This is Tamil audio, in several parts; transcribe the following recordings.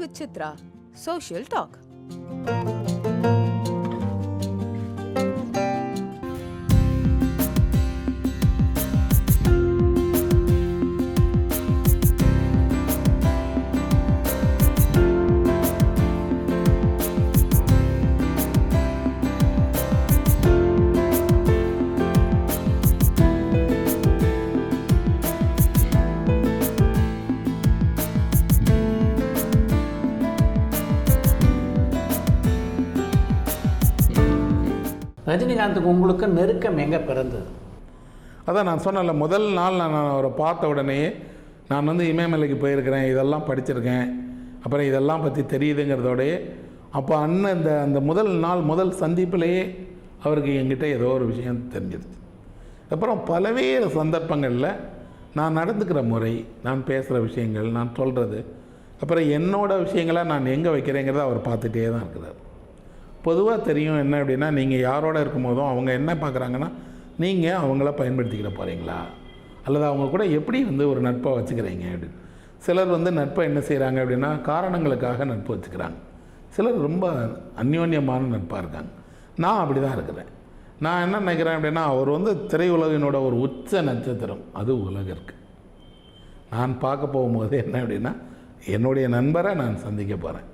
with Chitra, Social Talk. ரஜினிகாந்துக்கு உங்களுக்கு நெருக்கம் எங்கே பிறந்தது? அதான் நான் சொன்னல, முதல் நாள் நான் அவரை பார்த்த உடனேயே நான் வந்து இமயமலைக்கு போயிருக்கிறேன், இதெல்லாம் படிச்சிருக்கேன், அப்புறம் இதெல்லாம் பற்றி தெரியுதுங்கிறதோடையே அப்போ அண்ணன் அந்த முதல் நாள் முதல் சந்திப்பிலேயே அவருக்கு என்கிட்ட ஏதோ ஒரு விஷயம் தெரிஞ்சிருச்சு. அப்புறம் பல்வேறு சந்தர்ப்பங்களில் நான் நடந்துக்கிற முறை, நான் பேசுகிற விஷயங்கள், நான் சொல்கிறது, அப்புறம் என்னோடய விஷயங்களை நான் எங்கே வைக்கிறேங்கிறத அவர் பார்த்துட்டே தான் இருக்கிறார். பொதுவாக தெரியும் என்ன அப்படின்னா, நீங்கள் யாரோட இருக்கும்போதும் அவங்க என்ன பார்க்குறாங்கன்னா, நீங்கள் அவங்கள பயன்படுத்திக்கிற போகிறீங்களா அல்லது அவங்க கூட எப்படி வந்து ஒரு நட்பை வச்சுக்கிறீங்க அப்படின்னு. சிலர் வந்து நட்பை என்ன செய்கிறாங்க அப்படின்னா காரணங்களுக்காக நட்பு வச்சுக்கிறாங்க. சிலர் ரொம்ப அந்யோன்யமான நட்பாக இருக்காங்க. நான் அப்படி தான் இருக்கிறேன். நான் என்ன நினைக்கிறேன் அப்படின்னா, அவர் வந்து திரையுலகினோட ஒரு உச்ச நட்சத்திரம், அது உலகிற்கு. நான் பார்க்க போகும்போது என்ன அப்படின்னா, என்னுடைய நண்பரை நான் சந்திக்க போகிறேன்.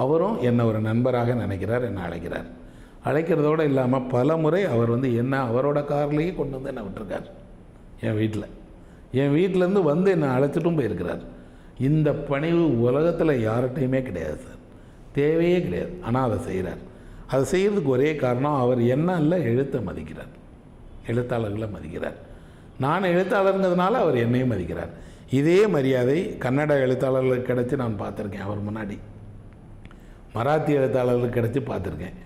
அவரும் என்னை ஒரு நண்பராக நினைக்கிறார், என்னை அழைக்கிறார். அழைக்கிறதோடு இல்லாமல் பல முறை அவர் வந்து என்ன அவரோட கார்லேயே கொண்டு வந்து என்னை விட்டுருக்கார். என் வீட்டிலேருந்து வந்து என்னை அழைச்சிட்டும் போயிருக்கிறார். இந்த பணிவு உலகத்தில் யார்கிட்டையுமே கிடையாது சார், தேவையே கிடையாது. ஆனால் அதை செய்கிறார். அதை செய்கிறதுக்கு ஒரே காரணம், அவர் என்ன இல்லை எழுத்தை மதிக்கிறார், எழுத்தாளர்களை மதிக்கிறார். நான் எழுத்தாளருங்கிறதுனால அவர் என்னையும் மதிக்கிறார். இதே மரியாதை கன்னட எழுத்தாளர்களுக்கு கிடச்சி நான் பார்த்துருக்கேன். அவர் முன்னாடி மராத்தி எழுத்தாளர்களுக்கு கிடச்சி பார்த்துருக்கேன்.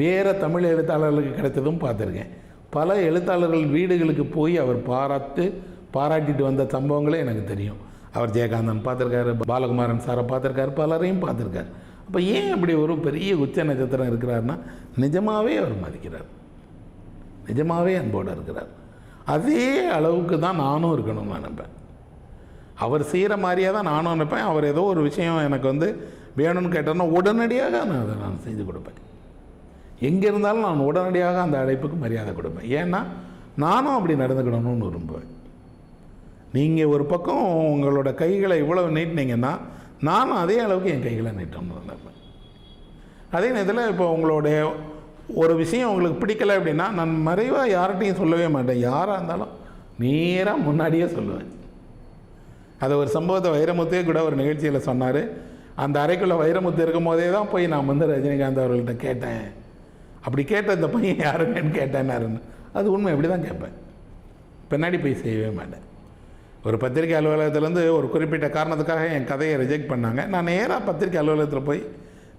வேறு தமிழ் எழுத்தாளர்களுக்கு கிடைச்சதும் பார்த்துருக்கேன். பல எழுத்தாளர்கள் வீடுகளுக்கு போய் அவர் பாராட்டிட்டு வந்த சம்பவங்களே எனக்கு தெரியும். அவர் ஜெயகாந்தன் பார்த்துருக்காரு, பாலகுமாரன் சாரை பார்த்துருக்காரு, பலரையும் பார்த்துருக்காரு. அப்போ ஏன் அப்படி ஒரு பெரிய உச்ச நட்சத்திரம் இருக்கிறாருன்னா, நிஜமாகவே அவர் மதிக்கிறார், நிஜமாகவே அன்போடு இருக்கிறார். அதே அளவுக்கு தான் நானும் இருக்கணும்னு நினைப்பேன். அவர் செய்கிற மாதிரியே தான் நானும் நினைப்பேன். அவர் ஏதோ ஒரு விஷயம் எனக்கு வந்து வேணும்னு கேட்டோன்னா உடனடியாக அதை நான் செஞ்சு கொடுப்பேன். எங்கே இருந்தாலும் நான் உடனடியாக அந்த அழைப்புக்கு மரியாதை கொடுப்பேன். ஏன்னா நானும் அப்படி நடந்துக்கிடணும்னு விரும்புவேன். நீங்கள் ஒரு பக்கம் உங்களோட கைகளை இவ்வளவு நீட்டினீங்கன்னா நானும் அதே அளவுக்கு என் கைகளை நீட்டணும்னு நினைப்பேன். அதே நேரத்தில் இப்போ உங்களுடைய ஒரு விஷயம் உங்களுக்கு பிடிக்கலை அப்படின்னா நான் மறைவாக யார்கிட்டையும் சொல்லவே மாட்டேன். யாராக இருந்தாலும் நேராக முன்னாடியே சொல்லுவேன். அதை ஒரு சம்பவத்தை வைரமுத்தே கூட ஒரு நிகழ்ச்சியில் சொன்னார். அந்த அறைக்குள்ளே வைரமுத்து இருக்கும் போதே தான் போய் நான் வந்து ரஜினிகாந்த் அவர்கள்ட்ட கேட்டேன். அப்படி கேட்ட இந்த பையன் யாருங்கன்னு கேட்டேன்னாருன்னு. அது உண்மை, எப்படி தான் கேட்பேன், பின்னாடி போய் செய்யவே மாட்டேன். ஒரு பத்திரிக்கை அலுவலகத்துலேருந்து ஒரு குறிப்பிட்ட காரணத்துக்காக என் கதையை ரிஜெக்ட் பண்ணாங்க. நான் நேராக பத்திரிக்கை அலுவலகத்தில் போய்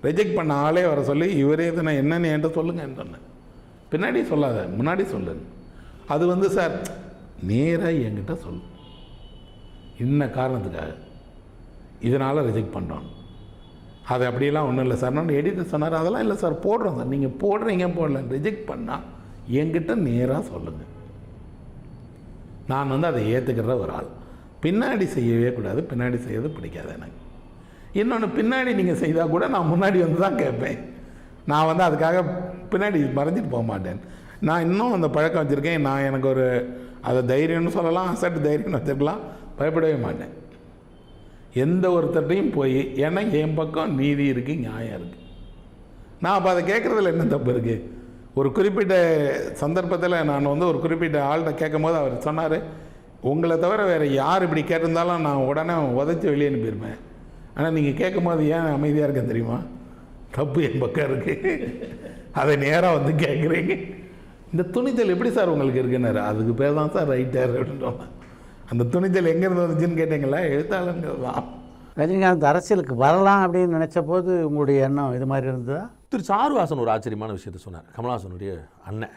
ரிஜெக்ட் பண்ண ஆளே வர சொல்லி, இவரே இது நான் என்னென்னு என்கிட்ட சொல்லுங்கன்னு சொன்னேன். பின்னாடி சொல்லாத, முன்னாடி சொல்லுங்க. அது வந்து சார் நேராக என்கிட்ட சொல்லு, இன்ன காரணத்துக்காக இதனால் ரிஜெக்ட் பண்ணுறோம். அது அப்படியெல்லாம் ஒன்றும் இல்லை சார். நான் எடிட்டர் சொன்னார், அதெல்லாம் இல்லை சார், போடுறோம் சார். நீங்கள் போடுறீங்க போடல, ரிஜெக்ட் பண்ணால் என்கிட்ட நேராக சொல்லுங்கள். நான் வந்து அதை ஏற்றுக்கிற ஒரு ஆள். பின்னாடி செய்யவே கூடாது, பின்னாடி செய்யறது பிடிக்காது எனக்கு. இன்னொன்று, பின்னாடி நீங்கள் செய்தால் கூட நான் முன்னாடி வந்து தான் கேட்பேன். நான் வந்து அதுக்காக பின்னாடி மறைஞ்சிட்டு போக மாட்டேன். நான் இன்னும் அந்த பழக்கம் வச்சுருக்கேன். நான் எனக்கு ஒரு அதை தைரியம்னு சொல்லலாம், அசட்டு தைரியம்னு வச்சுருக்கலாம், பயப்படவே மாட்டேன் எந்த ஒருத்தட்டையும் போய். ஏன்னா என் பக்கம் நீதி இருக்குது, நியாயம் இருக்குது. நான் அப்போ அதை கேட்குறதுல என்ன தப்பு இருக்குது? ஒரு குறிப்பிட்ட சந்தர்ப்பத்தில் நான் வந்து ஒரு குறிப்பிட்ட ஆள்கிட்ட கேட்கும் போது அவர் சொன்னார், உங்களை தவிர வேறு யார் இப்படி கேட்டிருந்தாலும் நான் உடனே உதச்சி வெளியே அனுப்பிடுவேன். ஆனால் நீங்கள் கேட்கும் போது ஏன் அமைதியாக இருக்கேன் தெரியுமா? தப்பு என் பக்கம் இருக்குது, அதை நேராக வந்து கேட்குறீங்க. இந்த துணிச்சல் எப்படி சார் உங்களுக்கு இருக்குன்னாரு. அதுக்கு பேர் தான் சார் ரைட்டர் அப்படின்றோம். அந்த துணிச்சல் எங்கேருந்து வந்துச்சுன்னு கேட்டிங்களா? எழுத்தாளர்கள் தான். ரஜினிகாந்த் அரசியலுக்கு வரலாம் அப்படின்னு நினச்ச போது உங்களுடைய எண்ணம் இது மாதிரி இருந்ததா? திரு சாருஹாசன் ஒரு ஆச்சரியமான விஷயத்தை சொன்னார். கமல்ஹாசனுடைய அண்ணன்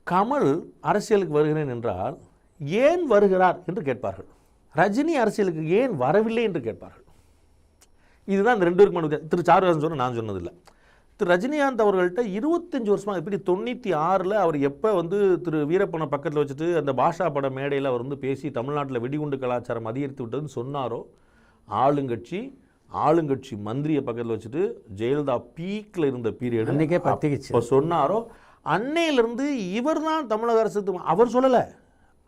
கமல் அரசியலுக்கு வருகிறேன் என்றால் ஏன் வருகிறார் என்று கேட்பார்கள். ரஜினி அரசியலுக்கு ஏன் வரவில்லை என்று கேட்பார்கள். இதுதான் இந்த ரெண்டு பேருக்கு. திரு சாருஹாசன் சொன்ன, நான் சொன்னதில்லை. திரு ரஜினிகாந்த் அவர்கள்ட்ட 25 வருஷமாக, எப்படி 96 அவர் எப்போ வந்து திரு வீரப்பனை பக்கத்தில் வச்சுட்டு அந்த பாஷா பட மேடையில் அவர் வந்து பேசி தமிழ்நாட்டில் வெடிகுண்டு கலாச்சாரம் அதிகரித்து விட்டதுன்னு சொன்னாரோ, ஆளுங்கட்சி ஆளுங்கட்சி மந்திரியை பக்கத்தில் வச்சுட்டு ஜெயலலிதா பீக்கில் இருந்த பீரியட் அன்றைக்கே பத்திக்கிச்சு. இப்போ சொன்னாரோ அன்னையிலிருந்து இவர் தான் தமிழக அரசு, அவர் சொல்லலை.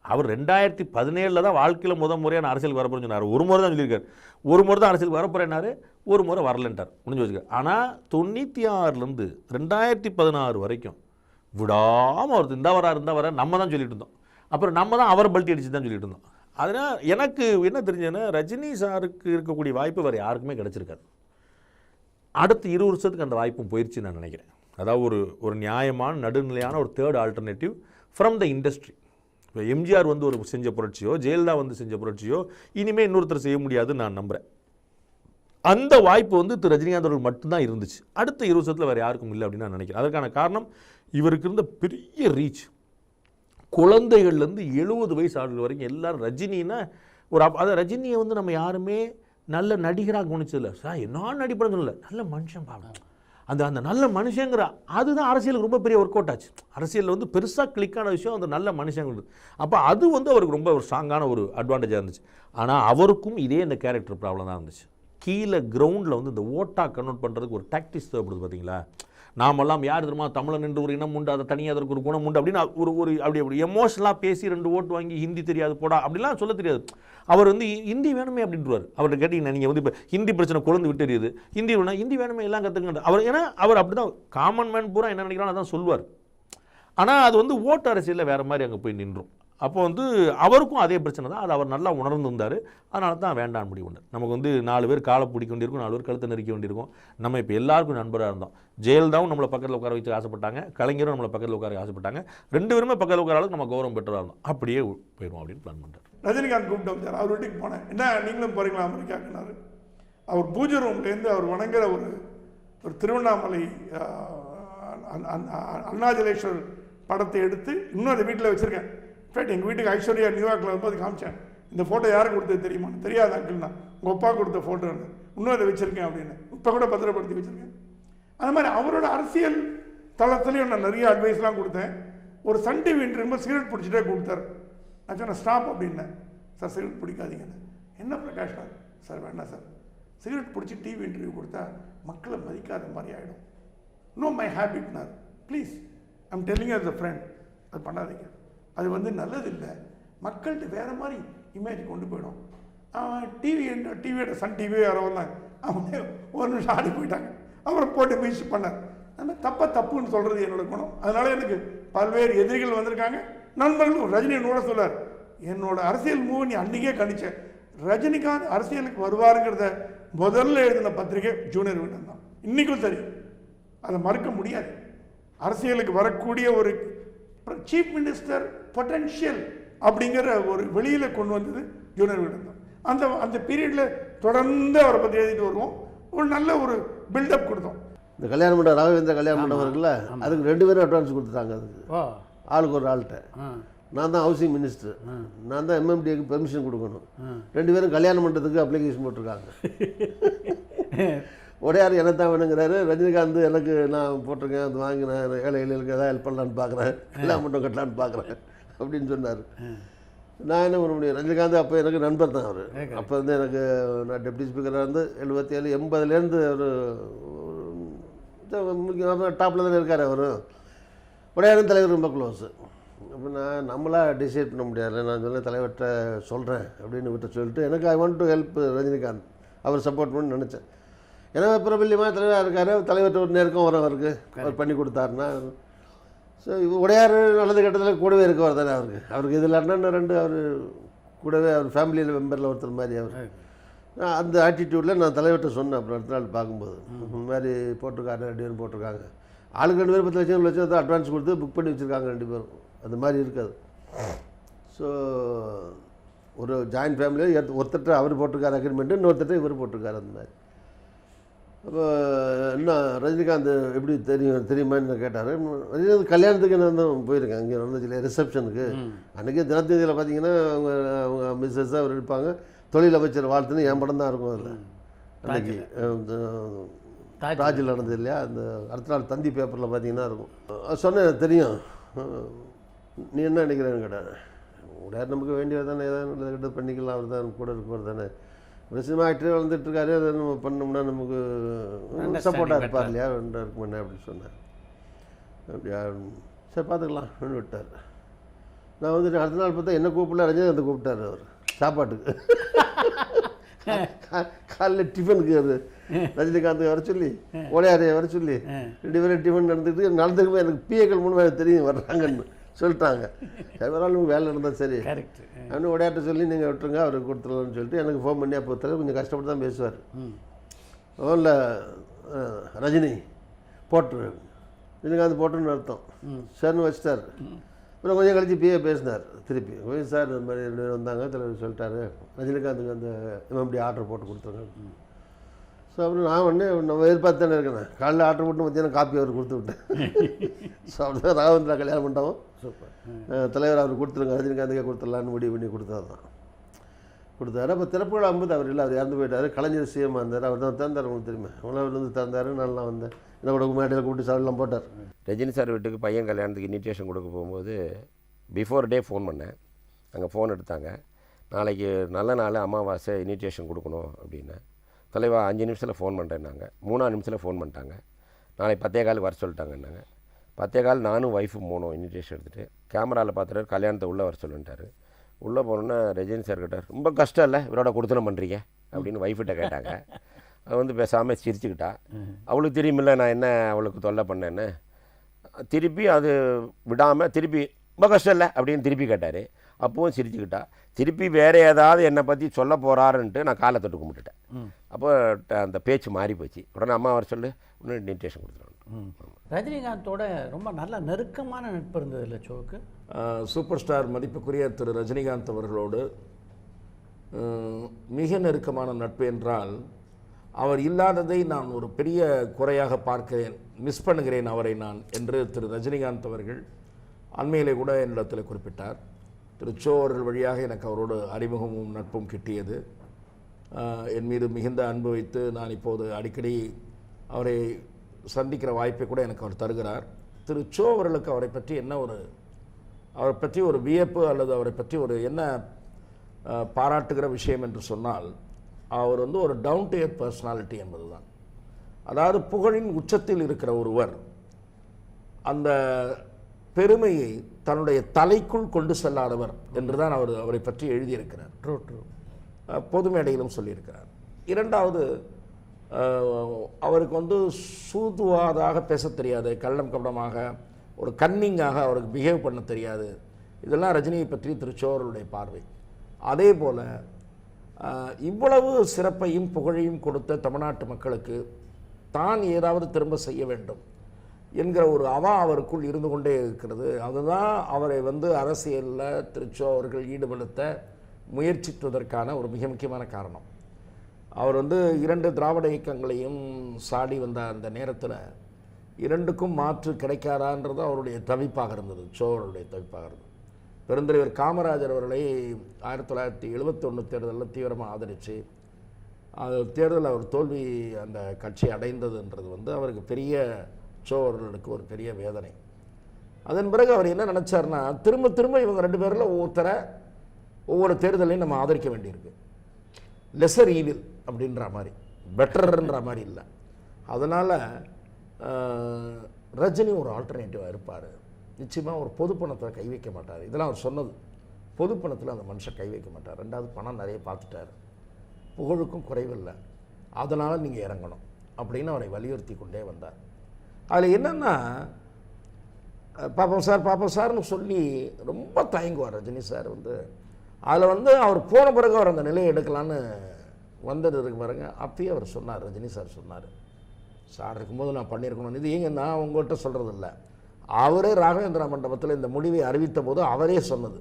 அவர் 2017 தான் வாழ்க்கையில் முறையாக நான் அரசியலுக்கு வரப்போறேன்னு சொன்னார். ஒரு முறை தான் சொல்லியிருக்காரு. ஒரு முறை தான் அரசியலுக்கு வரப்போறேன்னாரு, ஒரு முறை வரலன்ட்டார், முடிஞ்சு வச்சுக்கார். ஆனால் 96லேருந்து 2016 வரைக்கும் விடாமல் அவர் இருந்தால் வர நம்ம தான் சொல்லிட்டு இருந்தோம். அப்புறம் நம்ம தான் அவர் பல்ட்டி அடிச்சு தான் சொல்லிட்டு இருந்தோம். அதனால் எனக்கு என்ன தெரிஞ்சதுன்னா, ரஜினி சாருக்கு இருக்கக்கூடிய வாய்ப்பு வேறு யாருக்குமே கிடச்சிருக்காது. அடுத்த 20 வருஷத்துக்கு அந்த வாய்ப்பும் போயிடுச்சு நான் நினைக்கிறேன். அதாவது ஒரு நியாயமான நடுநிலையான ஒரு third alternative from the industry. இப்போ எம்ஜிஆர் வந்து ஒரு செஞ்ச புரட்சியோ, ஜெயலலிதா வந்து செஞ்ச புரட்சியோ இனிமேல் இன்னொருத்தர் செய்ய முடியாதுன்னு நான் நம்புகிறேன். அந்த வாய்ப்பு வந்து திரு ரஜினிகாந்த் அவர்கள் மட்டும்தான் இருந்துச்சு. அடுத்த 20 வருஷத்தில் வேறு யாருக்கும் இல்லை அப்படின்னு நான் நினைக்கிறேன். அதற்கான காரணம் இவருக்கு இருந்த பெரிய ரீச். குழந்தைகள்லேருந்து 70 வயசு ஆளுகள் வரைக்கும் எல்லாரும் ரஜினின்னா அதை ரஜினியை வந்து நம்ம யாருமே நல்ல நடிகராக கவனிச்சதில்லை. சார் என்ன நடிப்பேன்னு சொல்லலை, நல்ல மனுஷன் பாவம். அந்த நல்ல மனுஷங்கிற அதுதான் அரசியலுக்கு ரொம்ப பெரிய ஒர்க் அவுட் ஆச்சு. அரசியலில் வந்து பெருசாக கிளிக்கான விஷயம் அந்த நல்ல மனுஷங்கிறது. அப்போ அது வந்து அவருக்கு ரொம்ப ஒரு ஸ்ட்ராங்கான ஒரு அட்வான்டேஜாக இருந்துச்சு. ஆனால் அவருக்கும் இதே இந்த கேரக்டர் ப்ராப்ளம் தான் இருந்துச்சு. கீழே கிரவுண்டில் வந்து இந்த ஓட்டாக கன்வெர்ட் பண்ணுறதுக்கு ஒரு டாக்டிக்ஸ் தேவைப்படுது. பார்த்தீங்களா, நாமெல்லாம் யார் தெரியுமா, தமிழன் என்று ஒரு இனம் உண்டு, அதை தனியாக அதற்கு ஒரு குணம் உண்டு அப்படின்னு அப்படி எமோஷனலாக பேசி 2 ஓட்டு வாங்கி ஹிந்தி தெரியாது போடா அப்படிலாம் சொல்ல தெரியாது. அவர் வந்து ஹிந்தி வேணுமே அப்படின்றார். அவர்கிட்ட கேட்டிங்கன்னா நீங்கள் வந்து இப்போ ஹிந்தி பிரச்சனை குழந்தை விட்டு எரியுது, ஹிந்தி வேணுமே எல்லாம் கற்றுக்கணும் அவர். ஏன்னா அவர் அப்படி தான் காமன் மேன் பூரா என்ன நினைக்கிறான்னு அதான் சொல்லுவார். ஆனால் அது வந்து ஓட்டு அரசியலில் வேறு மாதிரி அங்கே போய் நின்றும். அப்போ வந்து அவருக்கும் அதே பிரச்சனை தான். அது அவர் நல்லா உணர்ந்திருந்தார். அதனால தான் வேண்டான்னு முடிவு பண்ணார். நமக்கு வந்து 4 பேர் காலை பிடிக்க வேண்டியிருக்கும், 4 பேர் கழுத்தை நெருக்க வேண்டியிருக்கும். நம்ம இப்போ எல்லாருக்கும் நண்பராக இருந்தோம். ஜெயலலிதாவும் நம்மளை பக்கத்தில் உட்கார வச்சு ஆசைப்பட்டாங்க, கலைஞரும் நம்மளை பக்கத்தில் உட்கார ஆசைப்பட்டாங்க. 2 பேருமே பக்கத்தில் உட்கார அளவுக்கு நம்ம கௌரவம் பெற்றதாக இருந்தோம். அப்படியே போயிடுவோம் அப்படின்னு பிளான் பண்ணுறாரு. ரஜினிகாந்த் கூப்பிட்டு வந்தார். அவர் வீட்டுக்கு போனேன். என்ன நீங்களும் போகிறீங்களா அமெரிக்காக்குனாரு. அவர் பூஜை ரூம்லேருந்து அவர் வணங்குற ஒரு திருவண்ணாமலை அருணாச்சலேஸ்வரர் படத்தை எடுத்து இன்னும் அதை வீட்டில் வச்சுருக்கேன். இன்ஃபேக்ட் எங்கள் வீட்டுக்கு ஐஸ்வர்யா நியூயார்க்கில் வரும்போது காமிச்சேன். இந்த ஃபோட்டோ யாருக்கு கொடுத்தது தெரியுமான்னு. தெரியாது அங்கிள்னா, உங்கள் அப்பா கொடுத்த ஃபோட்டோன்னு. இன்னும் அதை வச்சுருக்கேன் அப்படின்னு இப்போ கூட பத்திரப்படுத்தி வச்சுருக்கேன். அது மாதிரி அவரோட அரசியல் தளத்துலேயும் நான் நிறைய அட்வைஸ்லாம் கொடுத்தேன். ஒரு சன் டிவி இன்டர்வியூ சிகரெட் பிடிச்சிட்டே கொடுத்தாரு. நான் சொன்னேன் ஸ்டாப் அப்படின்னேன். சார் சிகரெட் பிடிக்காதீங்கன்னு. என்ன பிரகாஷ் சார் வேண்டாம் சார், சிகரெட் பிடிச்சி டிவி இன்டர்வியூ கொடுத்தா மக்களை மதிக்காத மாதிரி ஆகிடும். நோ மை ஹேபிட்னார். Please I'm telling as a friend, அது பண்ணாதீங்க. அது வந்து நல்லதில்லை. மக்கள்கிட்ட வேறு மாதிரி இமேஜ் கொண்டு போயிடும். டிவியோட சன் டிவியோ யாரோ வந்தாங்க, அவங்க ஒரு நிமிஷம் ஆடி போயிட்டாங்க. அப்புறம் போட்டு மியூஸ் பண்ணார். அந்த தப்புன்னு சொல்கிறது என்னோட குணம். அதனால எனக்கு பல்வேறு எதிரிகள் வந்திருக்காங்க, நண்பர்களும். ரஜினி என்னோட சொல்லார், என்னோட அரசியல் மூவ் நீ அன்றைக்கே கணிச்சேன். ரஜினிகாந்த் அரசியலுக்கு வருவாருங்கிறத முதல்ல எழுதின பத்திரிகை ஜூனியர் விகடன் தான். இன்றைக்கும் சரி, அதை மறுக்க முடியாது. அரசியலுக்கு வரக்கூடிய ஒரு சீஃப் மினிஸ்டர் பொட்டன்ஷியல் அப்படிங்கிற ஒரு வெளியில் கொண்டு வந்தது ஜூனியர் விகடன் தான். அந்த பீரியடில் தொடர்ந்து அவரை பற்றி எழுதிட்டு வருவோம். ஒரு நல்ல ஒரு பில்டப் கொடுத்தோம். இந்த கல்யாண மண்டபம் ராகவேந்திர கல்யாண மண்டபம் இருக்குல்ல, அதுக்கு 2 பேரும் அட்வான்ஸ் கொடுத்துட்டாங்க. அதுக்கு ஆளுக்கு ஒரு ஆள்கிட்ட. நான் தான் ஹவுசிங் மினிஸ்டர், நான் தான் எம்எம்டிக்கு பெர்மிஷன் கொடுக்கணும். 2 பேரும் கல்யாண மண்டபத்துக்கு அப்ளிகேஷன் போட்டிருக்காங்க. உடையார் எனக்கு தான் வேணுங்கிறாரு. ரஜினிகாந்த் எனக்கு நான் போட்டிருக்கேன், அது வாங்கினேன், ஏழை எழிலுக்கு எதாவது ஹெல்ப் பண்ணலான்னு பார்க்குறேன், கல்யாண மண்டபம் கட்டலான்னு பார்க்குறேன் அப்படின்னு சொன்னார். நான் என்ன பண்ண முடியும்? ரஜினிகாந்த் அப்போ எனக்கு நண்பர் தான் அவர். அப்போ வந்து எனக்கு நான் டெப்டி ஸ்பீக்கராக இருந்து 77 80லேருந்து ஒரு டாப்பில் தானே இருக்கார் அவர். உடையாரும் தலைவர் ரொம்ப க்ளோஸு. அப்போ நம்மளாக டிசைட் பண்ண முடியாது. நான் சொன்னேன் தலைவர்கிட்ட சொல்கிறேன் அப்படின்னு விட்டு சொல்லிட்டு எனக்கு I want to help Rajinikanth, அவர் சப்போர்ட் பண்ணி நினச்சேன். ஏன்னா பிரபல்யமாக தலைவராக இருக்கார், தலைவர்கிட்ட ஒரு நெருக்கம் வர அவருக்கு, அவர் பண்ணி கொடுத்தாருன்னா. ஸோ உடையார் நல்லது கட்டத்தில் கூடவே இருக்கவர் தானே அவருக்கு இதில் அண்ணன் 2 அவர் கூடவே அவர் ஃபேமிலியில் மெம்பரில் ஒருத்தர் மாதிரி அவர். அந்த ஆட்டிடியூடில் நான் தலைவர்கிட்ட சொன்னேன். அப்புறம் அடுத்த நாள் பார்க்கும்போது இந்த மாதிரி போட்டிருக்காரு, 2 பேரும் போட்டிருக்காங்க. ஆளுக்கு 2 பேர் 10 லட்சம் 1 லட்சம் அட்வான்ஸ் கொடுத்து புக் பண்ணி வச்சுருக்காங்க 2 பேரும். அந்த மாதிரி இருக்காது. ஸோ ஒரு ஜாயின்ட் ஃபேமிலியில் ஒருத்தட்ட அவர் போட்டிருக்காரு அக்ரிமெண்ட்டு, இன்னொருத்தட்ட இவர் போட்டிருக்காரு. அந்த மாதிரி. அப்போ என்ன ரஜினிகாந்த் எப்படி தெரியுமான்னு கேட்டார். ரஜினிகாந்த் கல்யாணத்துக்கு நான் தான் போயிருக்கேன். அங்கே நடந்துச்சு ரிசப்ஷனுக்கு. அன்றைக்கி தினத்தந்தியில் பார்த்தீங்கன்னா அவங்க மிஸ்ஸஸ் அவர் இருப்பாங்க. தொழிலமைச்சர் வாழ்த்துன்னு என் படம் தான் இருக்கும். அதில் அன்றைக்கி தாஜில் நடந்தது இல்லையா, அந்த அடுத்த நாள் தந்தி பேப்பரில் பார்த்தீங்கன்னா இருக்கும். சொன்னேன் தெரியும், நீ என்ன நினைக்கிறேன்னு கேட்டேன். உடையார் நமக்கு வேண்டியது தானே, ஏதாவது கிட்ட பண்ணிக்கலாம், அவர் தான் கூட இருக்கவர் தானே. ஒரு சினிமா ஆக்டரே வந்துட்டுருக்காரு, அதை நம்ம பண்ணோம்னா நமக்கு சப்போர்ட்டாக இருப்பார் இல்லையா, இருக்கும் என்ன அப்படின்னு சொன்னேன். அப்படியா, சரி பார்த்துக்கலாம் அப்படின்னு விட்டார். நான் வந்துட்டு அடுத்த நாள் பார்த்தா என்ன கூப்பிடல, ரஜினிகாந்த் கூப்பிட்டார் அவர் சாப்பாட்டுக்கு. காலைல டிஃபனுக்கு அது ரஜினிகாந்த் வர சொல்லி, ஓலையாரையை வர சொல்லி 2 பேரும் டிஃபன் நடந்துக்குமே எனக்கு பிஏக்கள் 3 பேர் தெரியும் வர்றாங்கன்னு சொல்லிட்டாங்க. எவராலும் வேலை இருந்தால் சரி அப்படின்னு ஓடையாட்ட சொல்லி நீங்கள் விட்டுருங்க அவருக்கு கொடுத்துடலாம்னு சொல்லிட்டு எனக்கு ஃபோன் பண்ணி அப்போ கொஞ்சம் கஷ்டப்பட்டு தான் பேசுவார். ஃபோனில் ரஜினி போட்டுரு, ரஜினிகாந்த் போட்டுன்னு அர்த்தம் சரின்னு வச்சுட்டார். அப்புறம் கொஞ்சம் கழிச்சு பிஏ பேசினார் திருப்பி, கொஞ்சம் சார் இந்த மாதிரி 2 பேர் வந்தாங்க, தலைவர் சொல்லிட்டாரு ரஜினிகாந்துக்கு அந்த இப்படி ஆர்டர் போட்டு கொடுத்துருங்க. ஸோ அப்புறம் நான் ஒன்று நம்ம எதிர்பார்த்து தானே இருக்கேன், காலையில் ஆர்டர் போட்டு மத்தியானம் காப்பி அவர் கொடுத்து விட்டேன். ஸோ அப்படிதான் ராகவேந்திரா கல்யாணம் பண்ணிட்டோம். சூப்பர் தலைவர் அவர் கொடுத்துருங்க, ரஜினிகாந்துக்கே கொடுத்துடலான்னு முடிவு பண்ணி கொடுத்தாரு தான் கொடுத்தாரு. அப்போ திறப்பு விழா போது அவர் இல்லை, அவர் இறந்து போயிட்டார். கலைஞர் சிஎம்மாக இருந்தார், அவர் தான் திறந்தார். உங்களுக்கு தெரியுமா, அவர் வந்து திறந்தார். நல்லா வந்தேன், என்னோட மேடையில் கூப்பிட்டு சார்லாம் போட்டார். ரஜினி சார் வீட்டுக்கு பையன் கல்யாணத்துக்கு இன்விடேஷன் கொடுக்க போகும்போது பிஃபோர் டே ஃபோன் பண்ணேன். அங்கே ஃபோன் எடுத்தாங்க, நாளைக்கு நல்ல நாள் அமாவாசை இன்விடேஷன் கொடுக்கணும் அப்படின்னு. தலைவா 5 நிமிஷத்தில் ஃபோன் பண்ணுறேன்னாங்க. 3ஆம் நிமிஷத்தில் ஃபோன் பண்ணிட்டாங்க. நாளைக்கு 10:15 வர சொல்லிட்டாங்கன்னாங்க. 10:15 நானும் ஒய்ஃபும் போனோம் இன்விடேஷன் எடுத்துகிட்டு. கேமராவில் பார்த்துட்டு கல்யாணத்தை உள்ளே வர சொல்லிட்டாரு. உள்ளே போனோன்னா ரஜினி சார் கிட்ட ரொம்ப கஷ்டம் இல்லை இவரோட கொடுத்தனம் பண்ணுறீங்க அப்படின்னு ஒய்ஃப்கிட்ட கேட்டாங்க. அது வந்து பேசாமல் சிரிச்சுக்கிட்டா. அவளுக்கு தெரியுமில்ல நான் என்ன அவளுக்கு தொல்லை பண்ணேன்னு. திருப்பி அது விடாமல் திருப்பி ரொம்ப கஷ்டம் இல்லை அப்படின்னு திருப்பி கேட்டார். அப்பவும் சிரிச்சுக்கிட்டா. திருப்பி வேறு ஏதாவது என்னை பற்றி சொல்ல போகிறாருன்ட்டு நான் காலை தொட்டு கும்பிட்டுட்டேன். அப்போ அந்த பேச்சு மாறி போச்சு. உடனே அம்மா வர சொல்லு இன்னும் இன்விடேஷன் கொடுத்துருவாங்க. ரஜினிகாந்தோட ரொம்ப நல்ல நெருக்கமான நட்பு இருந்தது இல்லை ஷோவுக்கு? சூப்பர் ஸ்டார் மதிப்புக்குரிய திரு ரஜினிகாந்த் அவர்களோடு மிக நெருக்கமான நட்பு என்றால் அவர் இல்லாததை நான் ஒரு பெரிய குறையாக பார்க்கிறேன், மிஸ் பண்ணுகிறேன் அவரை நான் என்று திரு ரஜினிகாந்த் அவர்கள் அண்மையிலே கூட என்னிடத்தில் குறிப்பிட்டார். திரு சோ அவர்கள் வழியாக எனக்கு அவரோடு அறிமுகமும் நட்பும் கிட்டியது. என் மீது மிகுந்த அன்பு வைத்து நான் இப்போது அடிக்கடி அவரை சந்திக்கிற வாய்ப்பை கூட எனக்கு அவர் தருகிறார். திரு சோ அவர்களுக்கு அவரை பற்றி ஒரு வியப்பு அல்லது அவரை பற்றி ஒரு என்ன பாராட்டுகிற விஷயம் என்று சொன்னால், அவர் வந்து ஒரு டவுன் டு எர்த் பர்சனாலிட்டி என்பது தான். அதாவது புகழின் உச்சத்தில் இருக்கிற ஒருவர் அந்த பெருமையை தன்னுடைய தலைக்குள் கொண்டு செல்லாதவர் என்றுதான் அவரை பற்றி எழுதியிருக்கிறார். பொது மேடையிலும் சொல்லியிருக்கிறார். இரண்டாவது, அவருக்கு வந்து சூதுவாதாக பேச தெரியாது, கள்ளம் கபடமாக ஒரு கன்னிங்காக அவருக்கு பிஹேவ் பண்ண தெரியாது. இதெல்லாம் ரஜினியை பற்றி திரு சோ அவர்களுடைய பார்வை. அதே போல் இவ்வளவு சிறப்பையும் புகழையும் கொடுத்த தமிழ்நாட்டு மக்களுக்கு தான் ஏதாவது திரும்ப செய்ய வேண்டும் என்கிற ஒரு அவா அவருக்குள் இருந்து கொண்டே இருக்கிறது. அதுதான் அவரை வந்து அரசியலில் திரு சோ அவர்கள் ஈடுபடுத்த முயற்சித்ததற்கான ஒரு மிக முக்கியமான காரணம். அவர் வந்து 2 திராவிட இயக்கங்களையும் சாடி வந்த அந்த நேரத்தில் 2க்கும் மாற்று கிடைக்காதான்றது அவருடைய தவிப்பாக இருந்தது, சோ அவருடைய தவிப்பாக இருந்தது. பெருந்தலைவர் காமராஜர் அவர்களை 1971 தேர்தலில் தீவிரமாக ஆதரித்து தேர்தலில் அவர் தோல்வி அந்த கட்சி அடைந்ததுன்றது வந்து அவருக்கு பெரிய சோ அவர்களுக்கு ஒரு பெரிய வேதனை. அதன் பிறகு அவர் என்ன நினச்சார்னா, திரும்ப திரும்ப இவங்க 2 பேரில் ஒவ்வொரு தேர்தலையும் நம்ம ஆதரிக்க வேண்டியிருக்கு. லெசர் ஈவில் அப்படின்ற மாதிரி, பெட்டர்ன்ற மாதிரி இல்லை. அதனால் ரஜினி ஒரு ஆல்டர்னேட்டிவாக இருப்பார். நிச்சயமாக ஒரு பொது பணத்தை கை வைக்க மாட்டார். இதெல்லாம் அவர் சொன்னது. பொது பணத்தில் அந்த மனுஷன் கை வைக்க மாட்டார். 2வது பணம் நிறைய பார்த்துட்டார், புகழுக்கும் குறைவில்லை, அதனால் நீங்கள் இறங்கணும் அப்படின்னு அவரை வலியுறுத்தி கொண்டே வந்தார். அதில் என்னென்னா, பாப்போம் சார்னு சொல்லி ரொம்ப தயங்குவார் ரஜினி சார் வந்து. அதில் வந்து அவர் போன பிறகு அவர் அந்த நிலையை எடுக்கலான்னு வந்தது இருக்கு பாருங்க. அப்பயே அவர் சொன்னார், ரஜினி சார் சொன்னார், சார் இருக்கும்போது நான் பண்ணியிருக்கணும். இது ஏங்க நான் உங்கள்கிட்ட சொல்கிறது இல்லை, அவரே ராகவேந்திரா மண்டபத்தில் இந்த முடிவை அறிவித்த போது அவரே சொன்னது.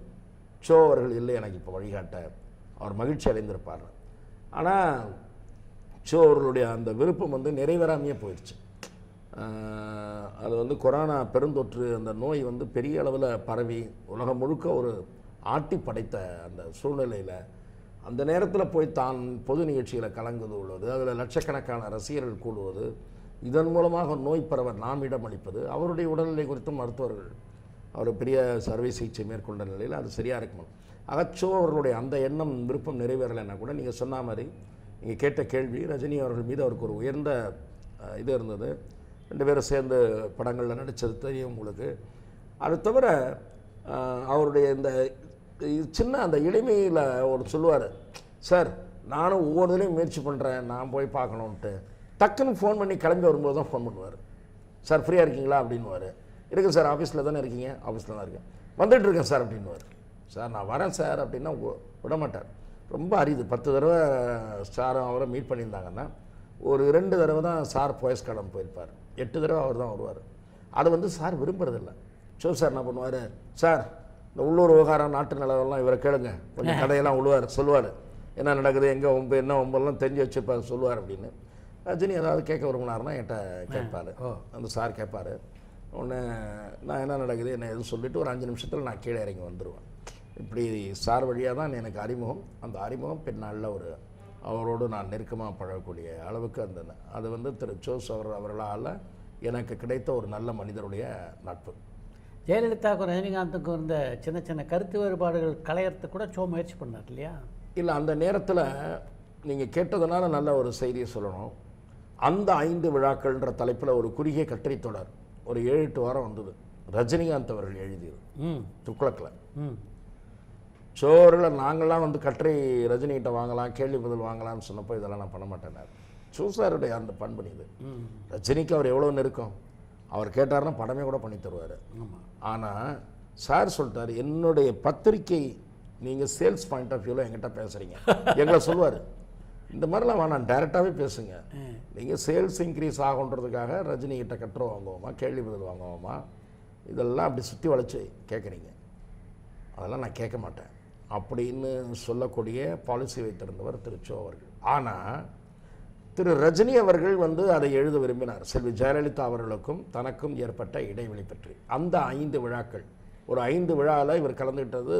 சோ அவர்கள் இல்லை எனக்கு இப்போ வழிகாட்ட, அவர் மகிழ்ச்சி அடைந்திருப்பார். ஆனால் சோ அவர்களுடைய அந்த விருப்பம் வந்து நிறைவேறாமையே போயிடுச்சு. அது வந்து கொரோனா பெருந்தொற்று அந்த நோய் வந்து பெரிய அளவில் பரவி உலகம் முழுக்க ஒரு ஆட்டி படைத்த அந்த சூழ்நிலையில் அந்த நேரத்தில் போய் தான் பொது நிகழ்ச்சியில் கலந்துள்ளது, அதில் லட்சக்கணக்கான ரசிகர்கள் கூடுவது, இதன் மூலமாக நோய் பரவ நாம் இடமளிப்பது, அவருடைய உடல்நிலை குறித்து மருத்துவர்கள் அவர் பெரிய சர்வை சிகிச்சை மேற்கொண்ட நிலையில் அது சரியாக இருக்கணும். அகச்சோ அவர்களுடைய அந்த எண்ணம் விருப்பம் நிறைவேறலைன்னா கூட நீங்கள் சொன்ன மாதிரி நீங்கள் கேட்ட கேள்வி, ரஜினி அவர்கள் மீது அவருக்கு ஒரு உயர்ந்த இது இருந்தது. 2 பேரும் சேர்ந்து படங்களில் நடித்தது தெரியும் உங்களுக்கு. அது தவிர அவருடைய இந்த சின்ன அந்த எளிமையில் ஒரு சொல்லுவார், சார் நானும் ஒவ்வொருத்தரையும் முயற்சி பண்ணுறேன், நான் போய் பார்க்கணுன்ட்டு டக்குன்னு ஃபோன் பண்ணி கிளம்பி வரும்போது தான் ஃபோன் பண்ணுவார். சார் ஃப்ரீயாக இருக்கீங்களா அப்படின்னுவார். இருக்குது சார், ஆஃபீஸில் தானே இருக்கீங்க? ஆஃபீஸில் தான் இருக்கேன், வந்துட்டு இருக்கேன் சார் அப்படின்னுவார். சார் நான் வரேன் சார் அப்படின்னா விட மாட்டார். ரொம்ப அரிது. 10 தடவை சாரும் அவரை மீட் பண்ணியிருந்தாங்கன்னா ஒரு 2 தடவை தான் சார் போயஸ் கார்டன் போயிருப்பார். 8 தடவை அவர் தான் வருவார். அதை வந்து சார் விரும்புறதில்லை. சார் என்ன பண்ணுவார், சார் இந்த உள்ளூர் விவகாரம் நாட்டு நிலவெல்லாம் இவரை கேளுங்க, கொஞ்சம் கதையெல்லாம் சொல்லுவார், என்ன நடக்குது, எங்கே ஒம்பு என்ன ஒம்பெல்லாம் தெரிஞ்சு வச்சுருப்பார் சொல்லுவார் அப்படின்னு. ரஜினி ஏதாவது கேட்க விரும்பினார்னா என்கிட்ட கேட்பார். அந்த சார் கேட்பார். ஒன்று நான் என்ன நடக்குது என்ன எதுவும் சொல்லிவிட்டு ஒரு 5 நிமிஷத்தில் நான் கீழே இறங்கி வந்துடுவேன். இப்படி சார் வழியாக தான் எனக்கு அறிமுகம். அந்த அறிமுகம் பின்னாளில் அவரோடு நான் நெருக்கமாக பழகக்கூடிய அளவுக்கு அது வந்து திரு ஜோஸ் அவர்களால் எனக்கு கிடைத்த ஒரு நல்ல மனிதருடைய நட்பு. ஜெயலலிதாவுக்கும் ரஜினிகாந்துக்கும் இருந்த சின்ன சின்ன கருத்து வேறுபாடுகள் களையறதுக்கு கூட சோ முயற்சி பண்ணார் இல்லையா? இல்லை, அந்த நேரத்தில் நீங்கள் கேட்டதுனால நல்ல ஒரு செய்தியை சொல்லணும். அந்த 5 விழாக்கள்ன்ற தலைப்பில் ஒரு குறுகிய கட்டுரை தொடர் ஒரு 7-8 வாரம் வந்தது. ரஜினிகாந்த் அவர்கள் எழுதியது துக்ளக்கில். சோரில் நாங்கள்லாம் வந்து கட்டுரை ரஜினிகிட்ட வாங்கலாம், கேள்வி பதில் வாங்கலாம்னு சொன்னப்போ இதெல்லாம் நான் பண்ண மாட்டேன். சூசாருடைய அந்த பண்பு இது. ரஜினிக்கு அவர் எவ்வளோ நெருக்கம், அவர் கேட்டார்னா படமே கூட பண்ணி தருவார். ஆனால் சார் சொல்லிட்டார், என்னுடைய பத்திரிக்கை நீங்கள் சேல்ஸ் பாயிண்ட் ஆஃப் வியூவில் என்கிட்ட பேசுகிறீங்க, எங்களை சொல்லுவார், இந்த மாதிரிலாம் வேணாம், டைரெக்டாகவே பேசுங்க. நீங்கள் சேல்ஸ் இன்க்ரீஸ் ஆகுன்றதுக்காக ரஜினிகிட்ட கட்டுரை வாங்குவோமா, கேள்வி பதில் வாங்குவோமா, இதெல்லாம் அப்படி சுற்றி வளைச்சி கேட்குறீங்க, அதெல்லாம் நான் கேட்க மாட்டேன் அப்படின்னு சொல்லக்கூடிய பாலிசி வைத்திருந்தவர் திரு சோ அவர்கள். ஆனால் திரு ரஜினி அவர்கள் வந்து அதை எழுத விரும்பினார். செல்வி ஜெயலலிதா அவர்களுக்கும் தனக்கும் ஏற்பட்ட இடைவெளி பற்றி. அந்த 5 விழாக்கள், ஒரு 5 விழாவில் இவர் கலந்துக்கிட்டது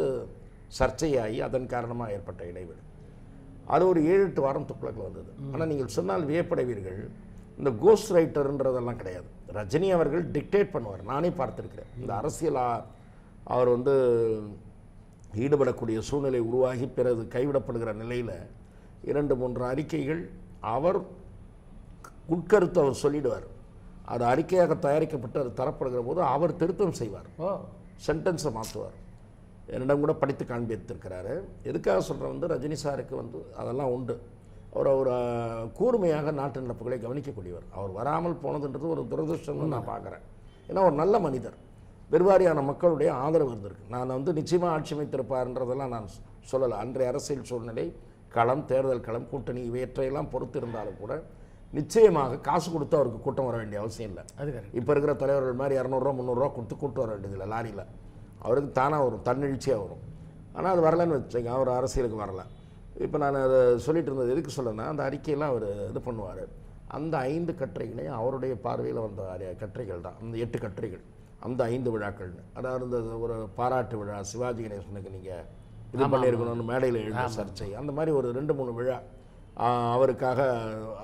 சர்ச்சையாகி அதன் காரணமாக ஏற்பட்ட இடைவெளி. அது ஒரு 7-8 வாரம் துக்ளக்கில் வந்தது. ஆனால் நீங்கள் சொன்னால் வியப்படைவீர்கள், இந்த கோஸ்ட் ரைட்டர்ன்றதெல்லாம் கிடையாது. ரஜினி அவர்கள் டிக்டேட் பண்ணுவார். நானே பார்த்துருக்கிறேன். இந்த அரசியலாக அவர் வந்து ஈடுபடக்கூடிய சூழ்நிலை உருவாகி பிறகு கைவிடப்படுகிற நிலையில் 2-3 அறிக்கைகள் அவர் உட்கருத்து அவர் சொல்லிடுவார். அது அறிக்கையாக தயாரிக்கப்பட்டு அது தரப்படுகிற போது அவர் திருத்தம் செய்வார், சென்டென்ஸை மாற்றுவார். என்னிடம் கூட படித்து காண்பித்திருக்கிறாரு. எதுக்காக சொல்கிறேன் வந்து ரஜினி சாருக்கு வந்து அதெல்லாம் உண்டு. அவர் ஒரு கூர்மையாக நாட்டு நடப்புகளை கவனிக்கக்கூடியவர். அவர் வராமல் போனதுன்றது ஒரு துரதிருஷ்டம்னு நான் பார்க்குறேன். ஏன்னா ஒரு நல்ல மனிதர், பெருவாரியான மக்களுடைய ஆதரவு இருந்திருக்கு. நான் வந்து நிச்சயமாக ஆட்சி அமைத்திருப்பார்ன்றதெல்லாம் நான் சொல்லலை. அன்றைய அரசியல் சூழ்நிலை, களம், தேர்தல் களம், கூட்டணி இவற்றையெல்லாம் பொறுத்து இருந்தாலும் கூட நிச்சயமாக காசு கொடுத்து அவருக்கு கூட்டம் வர வேண்டிய அவசியம் இல்லை. இப்போ இருக்கிற தலைவர்கள் மாதிரி 200 ரூபா 300 ரூபா கொடுத்து கூட்டு வர வேண்டியதில்லை லாரியில். அவருக்கு தானாக வரும், தன்னெழுச்சியாக வரும். ஆனால் அது வரலன்னு வச்சுங்க, அவர் அரசியலுக்கு வரல. இப்போ நான் அதை சொல்லிட்டு இருந்தது எதுக்கு சொல்லணும்னா, அந்த அறிக்கையெல்லாம் அவர் இது பண்ணுவார். அந்த 5 கட்டுரைகளையும் அவருடைய பார்வையில் வந்த கட்டுரைகள் தான் அந்த 8 கட்டுரைகள், அந்த 5 விழாக்கள்னு. அதாவது இந்த ஒரு பாராட்டு விழா, சிவாஜி கணேசனுக்கு நீங்கள் இது பண்ணியிருக்கணும்னு மேடையில் எழுத சர்ச்சை, அந்த மாதிரி ஒரு 2-3 விழா அவருக்காக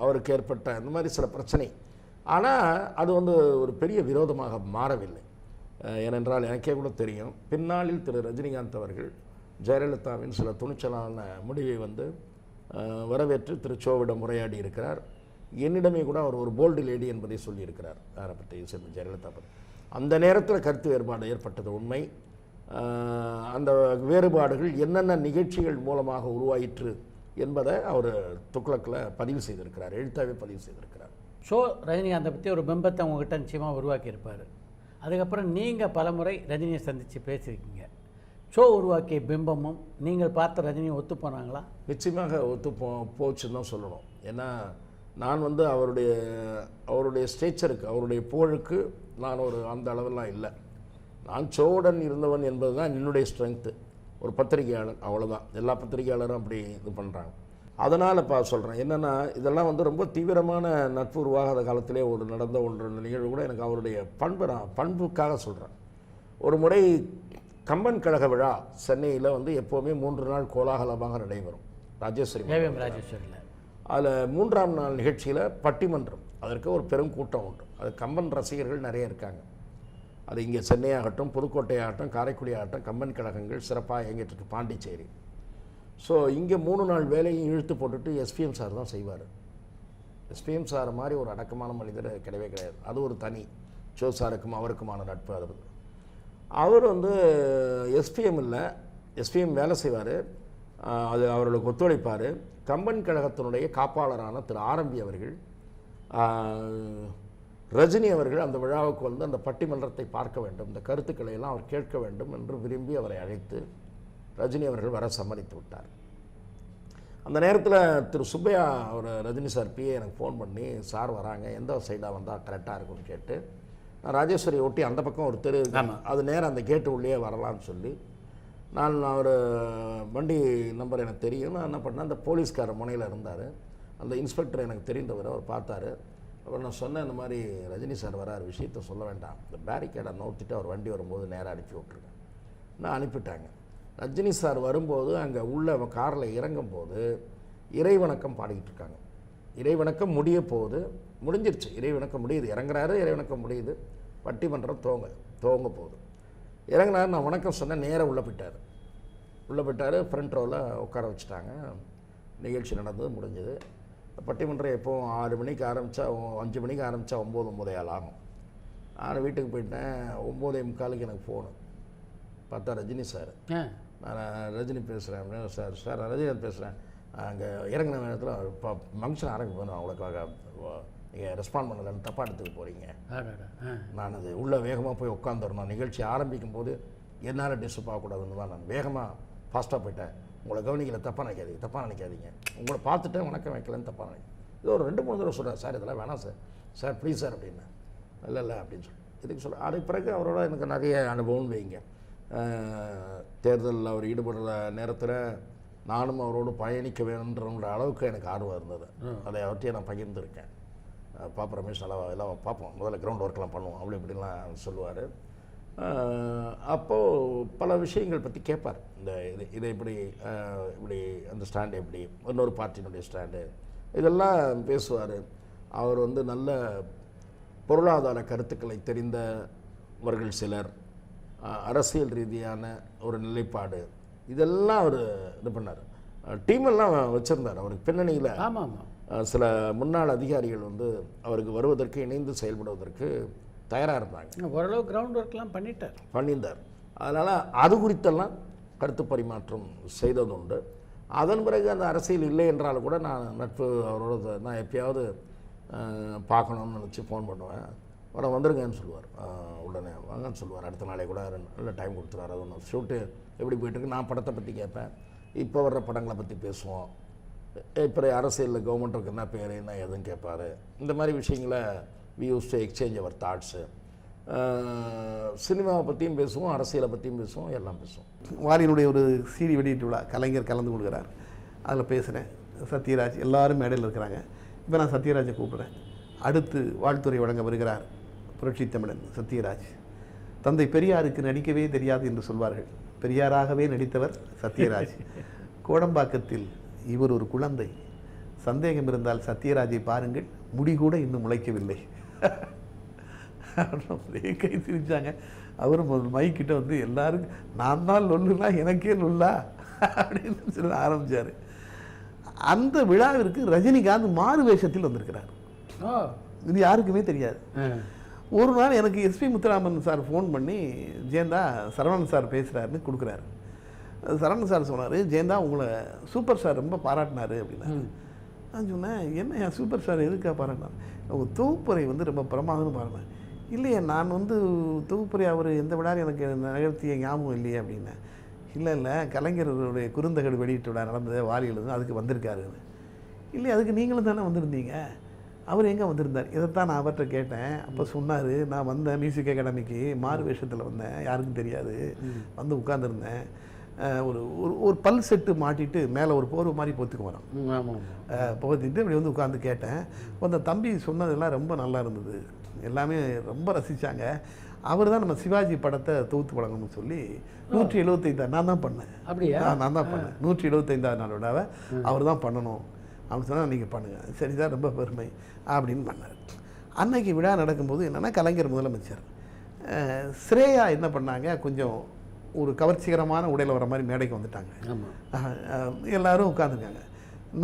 அவருக்கு ஏற்பட்ட இந்த மாதிரி சில பிரச்சனை. ஆனால் அது வந்து ஒரு பெரிய விரோதமாக மாறவில்லை. ஏனென்றால் எனக்கே கூட தெரியும், பின்னாளில் திரு ரஜினிகாந்த் அவர்கள் ஜெயலலிதாவின் சில துணிச்சலான முடிவை வந்து வரவேற்று திரு சோவிடம் முறையாடி இருக்கிறார். என்னிடமே கூட அவர் ஒரு போல்டு லேடி என்பதை சொல்லியிருக்கிறார். யாரை பற்றி? ஜெயலலிதா பற்றி. அந்த நேரத்தில் கருத்து வேறுபாடு ஏற்பட்டது உண்மை. அந்த வேறுபாடுகள் என்னென்ன நிகழ்ச்சிகள் மூலமாக உருவாயிற்று என்பதை அவர் துக்ளக்கில் பதிவு செய்திருக்கிறார், எழுத்தாவே பதிவு செய்திருக்கிறார். ஷோ ரஜினிகாந்தை பற்றி ஒரு பிம்பத்தை உங்ககிட்ட நிச்சயமாக உருவாக்கியிருப்பார். அதுக்கப்புறம் நீங்கள் பலமுறை ரஜினியை சந்தித்து பேசியிருக்கீங்க. ஷோ உருவாக்கிய பிம்பமும் நீங்கள் பார்த்த ரஜினியை ஒத்து போனாங்களா? நிச்சயமாக ஒத்து போச்சுன்னு தான் சொல்லணும். ஏன்னா நான் வந்து அவருடைய ஸ்டேச்சருக்கு, அவருடைய புகழுக்கு நான் ஒரு அந்த அளவெல்லாம் இல்லை. நான் ஷோவுடன் இருந்தவன் என்பது தான் என்னுடைய ஸ்ட்ரென்த்து. ஒரு பத்திரிகையாளர், அவ்வளோதான். எல்லா பத்திரிகையாளரும் அப்படி இது பண்ணுறாங்க. அதனால் இப்போ சொல்கிறேன் என்னென்னா, இதெல்லாம் வந்து ரொம்ப தீவிரமான நட்பு உருவாகாத காலத்திலே நடந்த ஒன்று நிகழ்வு கூட எனக்கு அவருடைய பண்புக்காக சொல்கிறேன். ஒரு முறை கம்பன் கழக விழா சென்னையில் வந்து எப்போவுமே 3 நாள் கோலாகலமாக நடைபெறும். ராஜேஸ்வரியில் அதில் 3ஆம் நாள் நிகழ்ச்சியில் பட்டிமன்றம், அதற்கு ஒரு பெரும் கூட்டம் உண்டு. அது கம்பன் ரசிகர்கள் நிறைய இருக்காங்க. அது இங்கே சென்னையாகட்டும், புதுக்கோட்டையாகட்டும், காரைக்குடி ஆகட்டும், கம்பன் கழகங்கள் சிறப்பாக இயங்கிட்டு இருக்கு, பாண்டிச்சேரி. ஸோ இங்கே 3 நாள் வேலையும் இழுத்து போட்டுட்டு எஸ்பிஎம் சார் தான் செய்வார். எஸ்பிஎம் சார் மாதிரி ஒரு அடக்கமான மனிதர் கிடையவே கிடையாது. அது ஒரு தனி சோ சாருக்கும் அவருக்குமான நட்பு. அது அவர் வந்து எஸ்பிஎம் இல்லை, எஸ்பிஎம் வேலை செய்வார், அது அவர்களுக்கு ஒத்துழைப்பார். கம்பன் கழகத்தினுடைய காப்பாளரான திரு ஆரம்பி அவர்கள், ரஜினி அவர்கள் அந்த விழாவுக்கு வந்து அந்த பட்டிமன்றத்தை பார்க்க வேண்டும், இந்த கருத்துக்களை எல்லாம் அவர் கேட்க வேண்டும் என்று விரும்பி அவரை அழைத்து ரஜினி அவர்கள் வர சம்மதித்து விட்டார். அந்த நேரத்தில் திரு சுப்பையா அவர் ரஜினி சார் பிஏ எனக்கு ஃபோன் பண்ணி, சார் வராங்க, எந்த சைடாக வந்தால் கரெக்டாக இருக்கும்னு கேட்டு, நான் ராஜேஸ்வரி ஒட்டி அந்த பக்கம் ஒரு தெரு, அது நேரம் அந்த கேட்டு உள்ளே வரலாம்னு சொல்லி, நான் அவர் வண்டி நம்பர் எனக்கு தெரியும், நான் என்ன பண்ணேன், அந்த போலீஸ்கார முனையில் இருந்தார், அந்த இன்ஸ்பெக்டர் எனக்கு தெரிந்தவர், அவர் பார்த்தார். அப்புறம் நான் சொன்னேன், இந்த மாதிரி ரஜினி சார் வரார், விஷயத்த சொல்ல வேண்டாம், இந்த பேரிகேடை நோத்திட்டு அவர் வண்டி வரும்போது நேராக அனுப்பி விட்ருங்க. நான் அனுப்பிட்டாங்க. ரஜினி சார் வரும்போது அங்கே உள்ள காரில் இறங்கும்போது இறைவணக்கம் பாடிக்கிட்டு இருக்காங்க. இறைவணக்கம் முடிய போகுது, முடிஞ்சிருச்சு, இறைவணக்கம் முடியுது, இறங்குறாரு, இறைவணக்கம் முடியுது, பட்டிமன்றம் துவங்க போகுது. இறங்கினார், நான் வணக்கம் சொன்னேன், நேராக உள்ளே போயிட்டார். ஃப்ரண்ட் ரோவில் உட்கார வச்சுட்டாங்க. நிகழ்ச்சி நடந்தது, முடிஞ்சது. பட்டிமன்றம் எப்போவும் 6 மணிக்கு ஆரம்பித்தா 5 மணிக்கு ஆரம்பித்தா 9:30 ஆகும். நான் வீட்டுக்கு போயிட்டேன். 9:45 எனக்கு ஃபோனு. பார்த்தா ரஜினி சார். நான் ரஜினி பேசுகிறேன் அப்படின்னு. சார் ரஜினிகாந்த் பேசுகிறேன், அங்கே இறங்கின நேரத்தில் இப்போ ஃபங்க்ஷன் ஆரம்பிக்க போகணும், அவங்களுக்காக நீங்கள் ரெஸ்பாண்ட் பண்ணலன்னு தப்பாக எடுத்துக்க போகிறீங்க. நான் அது உள்ளே வேகமாக போய் உட்காந்துருந்தோம். நிகழ்ச்சி ஆரம்பிக்கும் போது என்னால் டிஸ்டர்ப் ஆகக்கூடாதுன்னு தான் நான் வேகமாக ஃபாஸ்ட்டாக போயிட்டேன். உங்களை கவனிக்கல, தப்பாக நினைக்காதீங்க, உங்களை பார்த்துட்டேன், வணக்கம் வைக்கலன்னு தப்பாக நினைக்கிறேன். இது ஒரு 2-3 தடவை சொல்கிறேன், சார் இதெல்லாம் வேணாம் சார் ப்ளீஸ் சார் அப்படின்னு. இல்லை அப்படின்னு சொல்லி இதுக்கு சொல்ல. அதுக்கு பிறகு அவரோட எனக்கு நிறைய அனுபவம் வைங்க. தேர்தலில் அவர் ஈடுபடுற நேரத்தில் நானும் அவரோடு பயணிக்க வேணுன்ற அளவுக்கு எனக்கு ஆர்வம் இருந்தது. அதை அவர்கிட்டயே நான் பகிர்ந்துருக்கேன். பாப்பா ரமேஷ் எல்லாம் பார்ப்போம், முதல்ல கிரவுண்ட் ஒர்க்கெலாம் பண்ணுவோம், அப்படி இப்படிலாம் சொல்லுவார். அப்போது பல விஷயங்கள் பற்றி கேட்பார். இதை இப்படி அந்த ஸ்டாண்டு எப்படி, இன்னொரு பார்ட்டியினுடைய ஸ்டாண்டு, இதெல்லாம் பேசுவார். அவர் வந்து நல்ல பொருளாதார கருத்துக்களை தெரிந்தவர்கள் சிலர், அரசியல் ரீதியான ஒரு நிலைப்பாடு, இதெல்லாம் அவர் இது பண்ணார். டீமெல்லாம் வச்சுருந்தார். அவருக்கு பின்னணியில் சில முன்னாள் அதிகாரிகள் வந்து அவருக்கு வருவதற்கு, இணைந்து செயல்படுவதற்கு தயாராக இருந்தாங்க. ஓரளவு கிரவுண்ட் ஒர்க்லாம் பண்ணியிருந்தார். அதனால் அது குறித்தெல்லாம் கருத்து பரிமாற்றம் செய்தது உண்டு. அதன் பிறகு அந்த அரசியல் இல்லை என்றாலும் கூட நான் நட்பு அவரோட நான் எப்பயாவது பார்க்கணும்னு நினச்சி ஃபோன் பண்ணுவேன். வந்துருங்கன்னு சொல்லுவார், உடனே வாங்கன்னு சொல்லுவார். அடுத்த நாளே கூட நல்ல டைம் கொடுத்துருவார். அது ஒன்று ஷூட்டு எப்படி போயிட்டுருக்கு, நான் படத்தை பற்றி கேட்பேன், இப்போ வர்ற படங்களை பற்றி பேசுவோம், இப்போ அரசியலில் கவர்மெண்ட்டுக்கு என்ன பேர் என்ன எதுன்னு கேட்பார். இந்த மாதிரி விஷயங்களை வி யூஸ் டு எக்ஸ்சேஞ்ச் அவர் தாட்ஸு. சினிமாவை பற்றியும் பேசுவோம், அரசியலை பற்றியும் பேசுவோம், எல்லாம் பேசுவோம். வாலியினுடைய ஒரு CD வெளியீட்டு விழா கலைஞர் கலந்து கொள்கிறார். அதில் பேசுகிறேன். சத்யராஜ் எல்லாரும் மேடையில் இருக்கிறாங்க. இப்போ நான் சத்யராஜை கூப்பிட்றேன். அடுத்து வாழ்த்துறை வழங்க வருகிறார் புரட்சி தமிழன் சத்யராஜ். தந்தை பெரியாருக்கு நடிக்கவே தெரியாது என்று சொல்வார்கள். பெரியாராகவே நடித்தவர் சத்யராஜ். கோடம்பாக்கத்தில் இவர் ஒரு குழந்தை. சந்தேகம் இருந்தால் சத்யராஜை பாருங்கள், முடிகூட இன்னும் முளைக்கவில்லை. கை திரிச்சாங்க. அவரும் மைக்கிட்ட வந்து எல்லாருக்கும் நான் தான் லொல்லுனா எனக்கே லொல்லா அப்படின்னு சொல்லி ஆரம்பித்தார். அந்த விழாவிற்கு ரஜினிகாந்த் மாறு வேஷத்தில் வந்திருக்கிறார். இது யாருக்குமே தெரியாது. ஒரு நாள் எனக்கு எஸ்பி முத்துராமன் சார் ஃபோன் பண்ணி, ஜெயந்தா சரவணன் சார் பேசுகிறாருன்னு கொடுக்குறாரு. சரவணன் சார் சொன்னார், ஜெயந்தா உங்களை சூப்பர் ஸ்டார் ரொம்ப பாராட்டினார் அப்படின்னா. நான் சொன்னேன், என்ன என் சூப்பர் ஸ்டார் எதுக்காக பாராட்டினார்? அவங்க தொகுப்புரை வந்து ரொம்ப பிரமாதம்னு பாருங்கள். இல்லையே, நான் வந்து தொகுப்புரை அவர் எந்த விழாவும் எனக்கு நிகழ்த்திய ஞாபகம் இல்லையே அப்படின்னேன். இல்லை கலைஞருடைய குறுந்தகடு வெளியீட்டு விழா நடந்தது, வாலியில் அதுக்கு வந்திருக்காருன்னு. இல்லை, அதுக்கு நீங்களும் தானே வந்திருந்தீங்க, அவர் எங்கே வந்திருந்தார்? இதைத்தான் நான் அவர்கிட்ட கேட்டேன். அப்போ சொன்னார், நான் வந்தேன் மியூசிக் அகாடமிக்கு, மாறு வேஷத்தில் வந்தேன், யாருக்கும் தெரியாது, வந்து உட்காந்துருந்தேன், ஒரு பல் செட்டு மாட்டிட்டு மேலே ஒரு போர்வை மாதிரி போத்துக்கு வரோம், போத்திட்டு அப்படி வந்து உட்காந்து கேட்டேன். அந்த தம்பி சொன்னதெல்லாம் ரொம்ப நல்லா இருந்தது, எல்லாமே ரொம்ப ரசித்தாங்க. அவர் தான் நம்ம சிவாஜி படத்தை தொகுத்து வழங்கணும்னு சொல்லி 175 நான் தான் பண்ணேன். அப்படியா? நான் தான் பண்ணேன். 175ஆவது நாள் விழாவை அவர் தான் பண்ணணும் அப்படின்னு சொன்னால், நீங்கள் பண்ணுங்கள். சரி சார், ரொம்ப பெருமை அப்படின்னு பண்ணார். அன்னைக்கு விழா நடக்கும்போது என்னென்னா, கலைஞர் முதலமைச்சர், ஸ்ரேயா என்ன பண்ணாங்க, கொஞ்சம் ஒரு கவர்ச்சிகரமான உடையில் வர மாதிரி மேடைக்கு வந்துட்டாங்க. எல்லாரும் உட்காந்துருக்காங்க.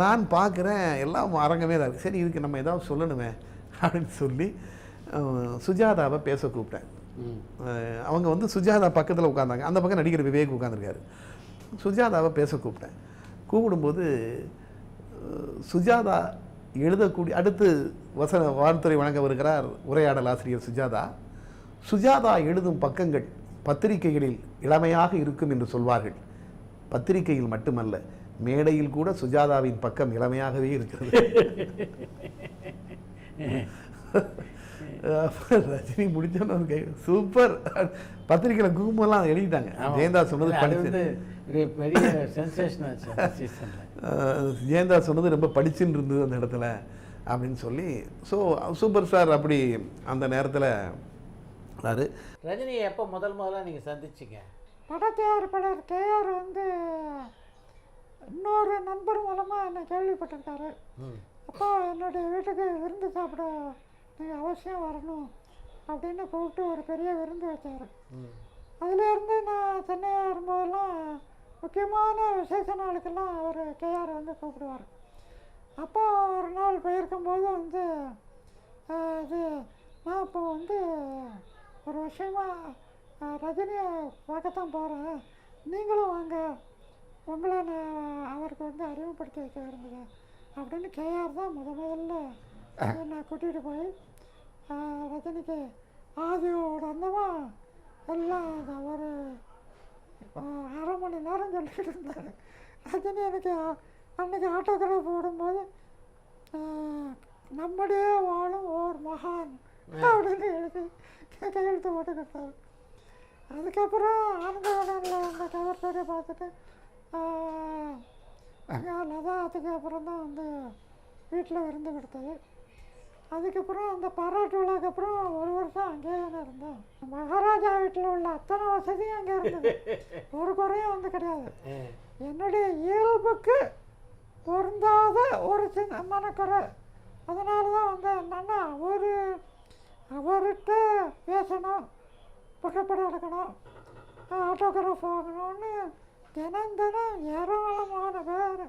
நான் பார்க்குறேன் எல்லாம் அரங்கமே தான் இருக்குது. சரி, இதுக்கு நம்ம ஏதாவது சொல்லணுமே அப்படின்னு சொல்லி சுஜாதாவை பேச கூப்பிட்டேன். அவங்க வந்து சுஜாதா பக்கத்தில் உட்காந்தாங்க. அந்த பக்கம் நடிகர் விவேக் உட்காந்துருக்காரு. சுஜாதாவை பேச கூப்பிட்டேன். கூப்பிடும்போது சுஜாதா எழுதக்கூடிய அடுத்து வாழ்த்துறை வழங்க வருகிறார் உரையாடல் ஆசிரியர் சுஜாதா. சுஜாதா எழுதும் பக்கங்கள் பத்திரிகைகளில் இளமையாக இருக்கும் என்று சொல்வார்கள். பத்திரிகையில் மட்டுமல்ல, மேடையில் கூட சுஜாதாவின் பக்கம் இளமையாகவே இருக்கிறது. ரஜினி முடிச்சோன்னு சூப்பர், பத்திரிகையில் குங்குமம்லாம் எழுதிட்டாங்க. ஜெயந்தா சொன்னது பெரிய சென்சேஷன். ஜெயந்தா சொன்னது ரொம்ப படிச்சுன்னு இருந்தது அந்த இடத்துல அப்படின்னு சொல்லி. ஸோ சூப்பர் ஸ்டார் அப்படி அந்த நேரத்தில் ரஜினியை எப்போ முதல்ல நீங்கள் சந்திச்சிங்க? படத்தயாரிப்பாளர் கேஆர் வந்து இன்னொரு நண்பர் மூலமாக என்னை கேள்விப்பட்டிருக்காரு. அப்போ என்னுடைய வீட்டுக்கு விருந்து சாப்பிட நீங்கள் அவசியம் வரணும் அப்படின்னு கூப்பிட்டு ஒரு பெரிய விருந்து வச்சார். அதுலேருந்து நான் சென்னை வரும்போதெல்லாம் முக்கியமான விசேஷ நாளுக்கெல்லாம் அவர் கேஆர் வந்து கூப்பிடுவார். அப்போ ஒரு நாள் போயிருக்கும்போது வந்து இது நான் இப்போ வந்து ஒரு விஷயமா ரஜினியை பார்க்கத்தான் போகிறேன், நீங்களும் வாங்க, உங்களை நான் அவருக்கு வந்து அறிமுகப்படுத்தி வைக்க விரும்புகிறேன் அப்படின்னு கேஆர் தான் முதல்ல என்னை கூட்டிகிட்டு போய் ரஜினிக்கு ஆதியோட அந்தமாக எல்லாம் ஒரு அரை மணி நேரம் சொல்லிக்கிட்டு இருந்தார். ரஜினி எனக்கு அன்றைக்கி ஆட்டோகிராஃப் போடும்போது நம்முடைய வாழும் ஓர் மகான் அப்படின்னு எழுதி கையெழுத்து போட்டு கொடுத்தாரு. அதுக்கப்புறம் ஆனந்தவனில் அந்த கவர் பேரை பார்த்துட்டு லதா அதுக்கப்புறம் தான் வந்து வீட்டில் விருந்து கொடுத்தது. அதுக்கப்புறம் அந்த பாராட்டு விழாக்கு அப்புறம் ஒரு வருஷம் அங்கேயே தானே இருந்தோம். மகாராஜா வீட்டில் உள்ள அத்தனை வசதியும் அங்கே இருந்தது, ஒரு குறையும் வந்து கிடையாது. என்னுடைய இயல்புக்கு பொருந்தாத ஒரு சின்ன மனக்குறை. அதனால தான் வந்து என்னென்னா அவர்கிட்ட பேசணும், புகைப்படம் எடுக்கணும், ஆட்டோகிராஃப் வாங்கணும்னு தினம் ஏராளமான பேர்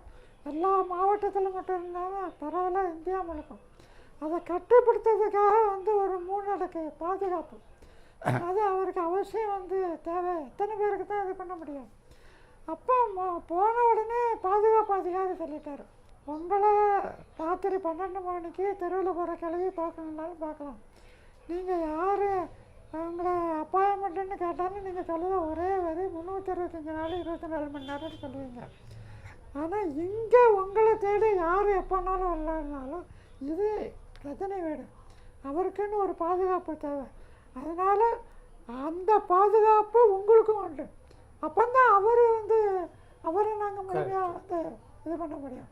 எல்லா மாவட்டத்தில் மட்டும் இருந்தாலும் பரவாயில்ல இந்தியா முழுக்கும் அதை கட்டுப்படுத்துறதுக்காக வந்து ஒரு 3 அடுக்கு பாதுகாப்பு அது அவருக்கு அவசியம் வந்து தேவை. எத்தனை பேருக்கு தான் இது பண்ண முடியும். அப்போ போன உடனே பாதுகாப்பு அதிகாரி சொல்லிட்டார், உங்களை ராத்திரி 12 மணிக்கு தெருவில் போகிற கிளவி பார்க்கணுன்னாலும் பார்க்கலாம், நீங்கள் யார் உங்களை அப்பாயின்மெண்ட்டுன்னு கேட்டாலும் நீங்கள் சொல்லுவது ஒரே வரி 365 நாள் 24 மணி நேரம்னு சொல்லுவீங்க. ஆனால் இங்கே உங்களை தேடி யார் எப்போனாலும் வரலனாலும் இது ரஜினி வீடு, அவருக்குன்னு ஒரு பாதுகாப்பு தேவை. அதனால் அந்த பாதுகாப்பு உங்களுக்கும் உண்டு. அப்போந்தான் அவர் வந்து அவரை நாங்கள் முழுமையாக வந்து இது பண்ண முடியும்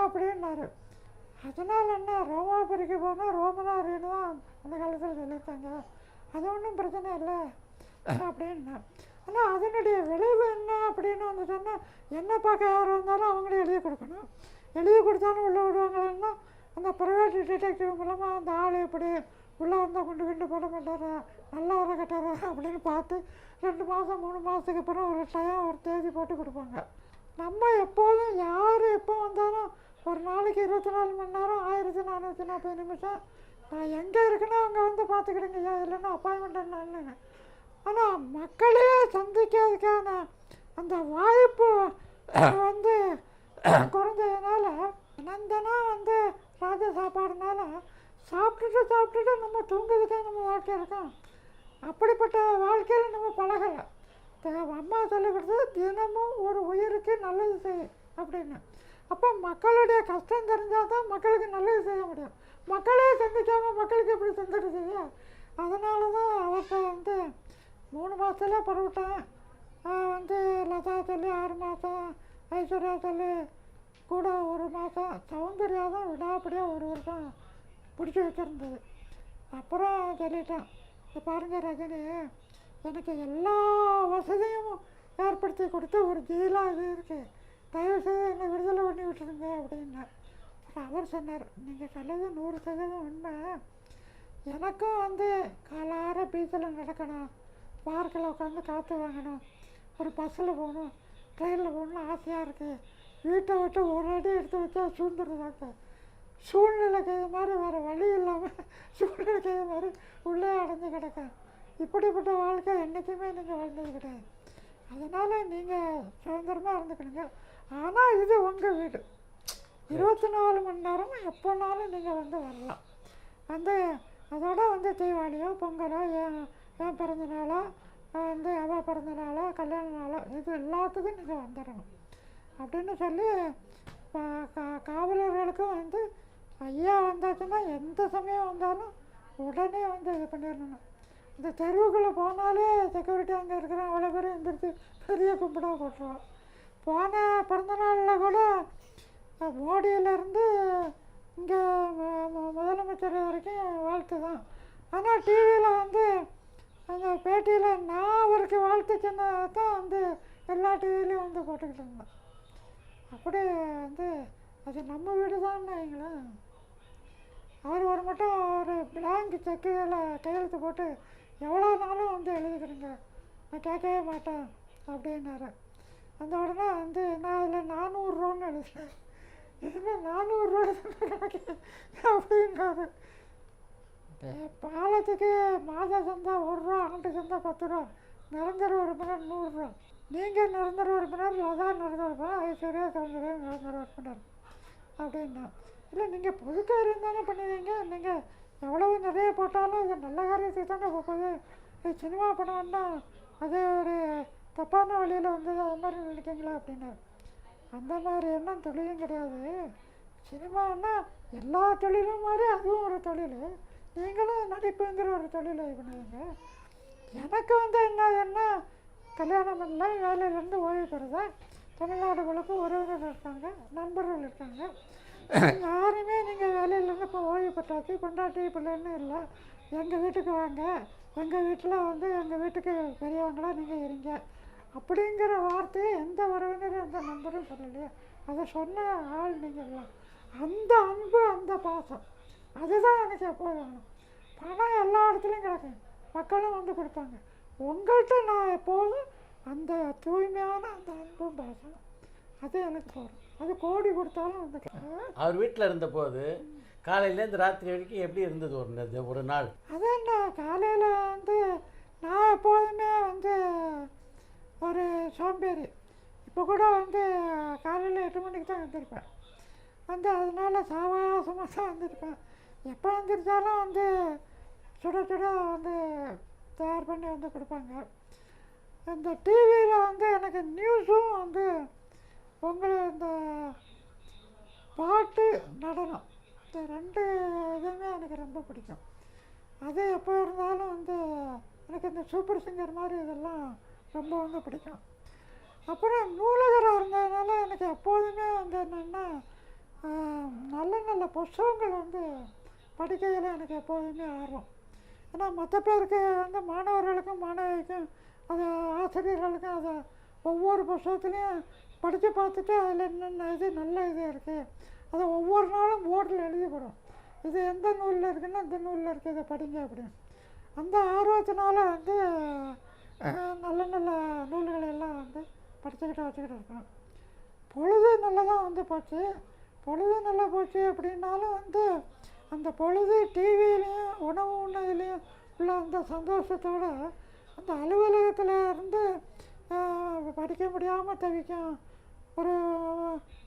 அப்படின்னாரு. அதனால் என்ன, ரோமாபுரிக்கு போனால் ரோமனாரின்னு தான் அந்த காலத்தில் சொல்லியிருக்காங்க, அது ஒன்றும் பிரச்சனை இல்லை அப்படின்னா. ஆனால் அதனுடைய விளைவு என்ன அப்படின்னு வந்து சொன்னால், என்ன பார்க்க யார் வந்தாலும் அவங்களே எழுதி கொடுக்கணும். எழுதி கொடுத்தாலும் உள்ளே விடுவாங்கன்னா அந்த ப்ரைவேட் டிடெக்டிவ் மூலமாக அந்த ஆள் எப்படி உள்ளே வந்தால் கொண்டு போட மாட்டாரா, நல்லா வர கட்டாரா அப்படின்னு பார்த்து 2 மாதம் 3 மாதத்துக்கு அப்புறம் ஒரு டைம் ஒரு தேதி போட்டு கொடுப்பாங்க. நம்ம எப்போதும் யார் எப்போ வந்தாலும் ஒரு நாளைக்கு 24 மணி நேரம் 1440 நிமிஷம் நான் எங்கே இருக்குன்னா அங்கே வந்து பார்த்துக்கிடுங்க, இல்லைன்னா அப்பாயின்மெண்ட் என்ன இல்லைங்க. ஆனால் மக்களே சந்திக்கிறதுக்கான அந்த வாய்ப்பு வந்து குறைஞ்சதுனால தினம் வந்து ராஜ சாப்பாடுனால சாப்பிட்டுட்டு நம்ம தூங்குறதுக்கே நம்ம வாழ்க்கை இருக்கோம். அப்படிப்பட்ட வாழ்க்கையில் நம்ம பழகலை. அம்மா சொல்லிக் கொடுத்தது தினமும் ஒரு உயிருக்கு நல்லது செய்யும் அப்படின்னு. அப்போ மக்களுடைய கஷ்டம் தெரிஞ்சால் தான் மக்களுக்கு நல்லது செய்ய முடியும். மக்களே சந்திக்காமல் மக்களுக்கு எப்படி செஞ்சுட்டு செய்யும். அதனால தான் அவர்கிட்ட வந்து 3 மாதத்துல பரவிட்டேன். வந்து லதா சொல்லி 6 மாதம், ஐஸ்வர்யா சொல்லி கூட 1 மாதம், சௌந்தர்யா தான் விடாப்படியாக 1 வருஷம் பிடிச்சி வச்சுருந்தது. அப்புறம் சொல்லிட்டேன், இப்போ பாருங்கள் ரஜினி, எனக்கு எல்லா வசதியும் ஏற்படுத்தி கொடுத்து ஒரு ஜெயிலாக இது இருக்குது, தயவுசெய்து என்னை விடுதலை பண்ணி விட்டுருங்க அப்படின்னு. அவர் சொன்னார், நீங்கள் சொன்னது 100% உண்மை. எனக்கும் வந்து காலார பீச்சில் நடக்கணும், பார்க்கில் உட்காந்து காற்று வாங்கணும், ஒரு பஸ்ஸில் போகணும், ட்ரெயினில் போகணும்னு ஆசையாக இருக்குது. வீட்டை விட்டு ஒரு அடி எடுத்து வச்சா சூழ்ந்துருதாங்க. சூழ்நிலைக்கு இது மாதிரி வேறு வழி இல்லாமல் சூழ்நிலைக்கு இது மாதிரி உள்ளே அடைஞ்சு கிடக்கேன். இப்படிப்பட்ட வாழ்க்கை என்றைக்குமே நீங்கள் வாழ்ந்தது கிடையாது. அதனால் நீங்கள் சுதந்திரமாக இருந்துக்கணுங்க. ஆனால் இது உங்கள் வீடு. 24 மணி நேரமும் எப்போனாலும் நீங்கள் வந்து வரலாம். வந்து அதோட வந்து தீபாவளியோ பொங்கலோ என் பிறந்த நாளோ வந்து அவள் பிறந்த நாளோ கல்யாண நாளோ இது எல்லாத்துக்கும் நீங்கள் வந்துடணும் அப்படின்னு சொல்லி காவலர்களுக்கும் வந்து ஐயா வந்தாச்சுன்னா எந்த சமயம் வந்தாலும் உடனே வந்து இது பண்ணிடணும். இந்த தெருவுக்குள்ளே போனாலே செக்யூரிட்டி அங்கே இருக்கிற அவ்வளோ பேர் எந்திரிச்சு பெரிய கும்பிடா போட்டுருவோம். போன பிறந்த நாளில் கூட மோடியிலேருந்து இங்கே முதலமைச்சர் வரைக்கும் வாழ்த்து தான். ஆனால் டிவியில் வந்து அந்த பேட்டியில் நான் அவருக்கு வாழ்த்து சின்னதாக தான் வந்து எல்லா டிவிலையும் வந்து போட்டுக்கிட்டு இருந்தேன். அப்படி வந்து அது நம்ம வீடு தான் வைங்களேன். அவர் ஒரு மட்டும் ஒரு பிளாங்க் செக்கில் கையெழுத்து போட்டு எவ்வளோ நாளும் வந்து எழுதிக்கிடுங்க, நான் கேட்கவே மாட்டேன் அப்படின்னாரு. அந்த உடனே வந்து நான் அதில் 400 ரூபான்னு எழுதுறேன். இதில் 400 ரூபா அப்படின்றாரு. பாலத்துக்கு மாத சந்தா 1 ரூபா, ஆண்டு சந்தா 10 ரூபா, நிரந்தர உறுப்பினர் 100 ரூபா. நீங்கள் நிரந்தர உறுப்பினர், லதா நிரந்தர உறுப்பினர், ஐஸ்வர்யா சௌந்தர்யா நிரந்தர உறுப்பினர் அப்படின்னா. இல்லை நீங்கள் பொது காரியம் தானே பண்ணுவீங்க, நீங்கள் எவ்வளவு நிறைய போட்டாலும் அது நல்ல காரியத்துக்கு தானே போகுது. சினிமா படம்னா அது ஒரு தப்பான வழியில் வந்தது அது மாதிரி நினைக்கிங்களா அப்படின்னாரு. அந்த மாதிரி எண்ணம் தொழிலும் கிடையாது. சினிமான்னா எல்லா தொழிலும் மாதிரி அதுவும் ஒரு தொழில். நீங்களும் நடிப்புங்கிற ஒரு தொழில் இது பண்ணுவீங்க. எனக்கு வந்து என்ன கல்யாணம் பண்ணல, வேலையிலேருந்து ஓய்வு பெறுதா, தமிழ்நாடு முழுக்க உறவினர் இருக்காங்க, நண்பர்கள் இருக்காங்க. யாருமே நீங்கள் வேலையிலேருந்து இப்போ ஓய்வு பெற்றாச்சு, கொண்டாட்டி பிள்ளைன்னு இல்லை, எங்கள் வீட்டுக்கு வாங்க, எங்கள் வீட்டில் வந்து எங்கள் வீட்டுக்கு பெரியவங்களாம் நீங்கள் இருங்க அப்படிங்கிற வார்த்தையை எந்த உறவினரும் எந்த நண்பரும் சொல்லலையே. அதை சொன்ன ஆள் நீங்கள்லாம். அந்த அன்பு, அந்த பாசம், அதுதான் எனக்கு எப்போ வேணும். பணம் எல்லா இடத்துலையும் கிடக்கும், மக்களும் வந்து கொடுப்பாங்க. உங்கள்கிட்ட நான் எப்போதும் அந்த தூய்மையான அந்த அன்பும் பாசம் அது எனக்கு போகும். அது கோடி கொடுத்தாலும் வந்து அவர் வீட்டில் இருந்தபோது காலையிலேருந்து ராத்திரி வரைக்கும் எப்படி இருந்தது ஒரு நாள்? அதான் காலையில் வந்து நான் எப்போதுமே வந்து ஒரு சோம்பேறி. இப்போ கூட வந்து காலையில் 8 மணிக்கு தான் வந்திருப்பேன். வந்து அதனால் சாவகாசமாக தான் வந்திருப்பேன். எப்போ வந்துருந்தாலும் வந்து சுட சுட வந்து தயார் பண்ணி வந்து கொடுப்பாங்க. இந்த டிவியில் வந்து எனக்கு நியூஸும் வந்து இந்த பாட்டு, நடனம், இந்த 2 இதுவுமே எனக்கு ரொம்ப பிடிக்கும். அது எப்போ இருந்தாலும் வந்து எனக்கு இந்த சூப்பர் சிங்கர் மாதிரி இதெல்லாம் ரொம்ப வந்து பிடிக்கும். அப்புறம் நூலகராக இருந்ததுனால எனக்கு எப்போதுமே வந்து என்னென்னா நல்ல நல்ல புஸ்தகங்கள் வந்து படிக்கையில் எனக்கு எப்போதுமே ஆர்வம். ஏன்னா மற்ற பேருக்கு வந்து மாணவர்களுக்கும் மாணவிக்கும் அது ஆசிரியர்களுக்கும் அதை ஒவ்வொரு புஸ்தகத்துலேயும் படித்து பார்த்துட்டு அதில் என்னென்ன இது நல்ல இது இருக்குது அதை ஒவ்வொரு நாளும் போர்டில் எழுதி கொடுக்கும். இது எந்த நூலில் இருக்குன்னா இந்த நூலில் இருக்குது, இதை படிங்க அப்படின்னு. அந்த ஆர்வத்தினால வந்து நல்ல நல்ல நூல்களை எல்லாம் வந்து படிச்சுக்கிட்டு வச்சுக்கிட்டு இருக்கேன். பொழுது நல்லதாக வந்து போச்சு. பொழுது நல்லா போச்சு அப்படின்னாலும் வந்து அந்த பொழுது டிவியிலையும் உணவு உண்ணதுலேயும் உள்ள அந்த சந்தோஷத்தோடு அந்த அலுவலகத்தில் இருந்து படிக்க முடியாமல் தவிக்கும். ஒரு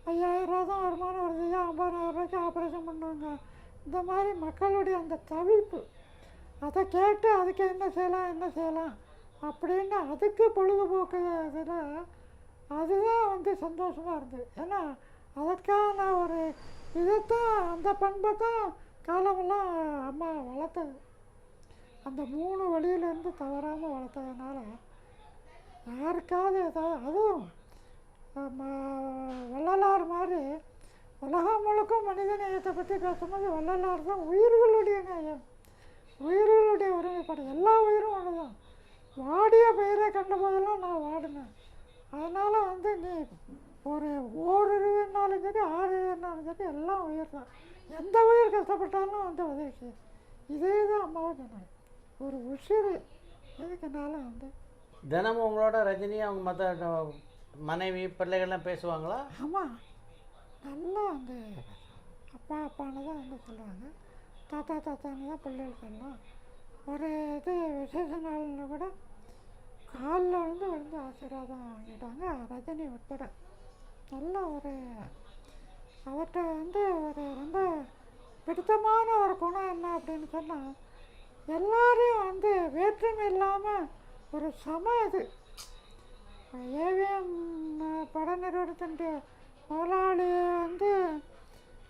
5000 ரூபா தான் வருமானம் வருது, 50,000 ரூபாய்க்கு ஆப்ரேஷன் பண்ணுவாங்க. இந்த மாதிரி மக்களுடைய அந்த தவிப்பு, அதை கேட்டு அதுக்கு என்ன செய்யலாம் அப்படின்னு அதுக்கு பொழுதுபோக்கு இதில் அதுதான் வந்து சந்தோஷமாக இருந்தது. ஏன்னா அதற்கான ஒரு இதைத்தான், அந்த பண்பை தான் காலமெல்லாம் அம்மா வளர்த்தது. அந்த 3 வழியிலேருந்து தவறாமல் வளர்த்ததுனால யாருக்காவது ஏதாவது, அதுவும் வள்ளலார் மாதிரி உலகம் முழுக்க மனித நேயத்தை பற்றி பேசும்போது வள்ளலார் தான் உயிர்களுடைய நேயம், உயிர்களுடைய ஒருமைப்பாடு. எல்லா உயிரும் ஒன்று தான். வாடிய பெயரை கண்ட போதெல்லாம் நான் வாடினேன். அதனால் வந்து நீ ஒரு ஓரிருவினாலும் சரி 6 இருந்தாலும் சரி எல்லாம் உயிர் தான். எந்த உயிர் கஷ்டப்பட்டாலும் வந்து உதவி செய்யும். இதே தான் அம்மாவும் சொன்னாங்க. ஒரு உசிறு எதுக்குனாலும் வந்து தினமும் உங்களோட ரஜினி அவங்க மற்ற மனைவி பிள்ளைகள்லாம் பேசுவாங்களா? ஆமாம், நல்லா வந்து அப்பா அப்பான்னு தான் வந்து சொல்லுவாங்க, தாத்தா தாத்தான்னு தான் பிள்ளைகள் சொல்லலாம். ஒரு இது விசேஷ நாள்னு கூட காலில் விழுந்து ஆசீர்வாதம் வாங்கிட்டாங்க, ரஜினி உட்பட. நல்ல ஒரு அவர்கிட்ட வந்து ஒரு ரொம்ப பிடித்தமான ஒரு குணம் என்ன அப்படின்னு சொன்னால், எல்லாரையும் வந்து வேற்றுமை இல்லாமல் ஒரு சம இது. ஏவிஎம் பட நிறுவனத்தினுடைய முதலாளி வந்து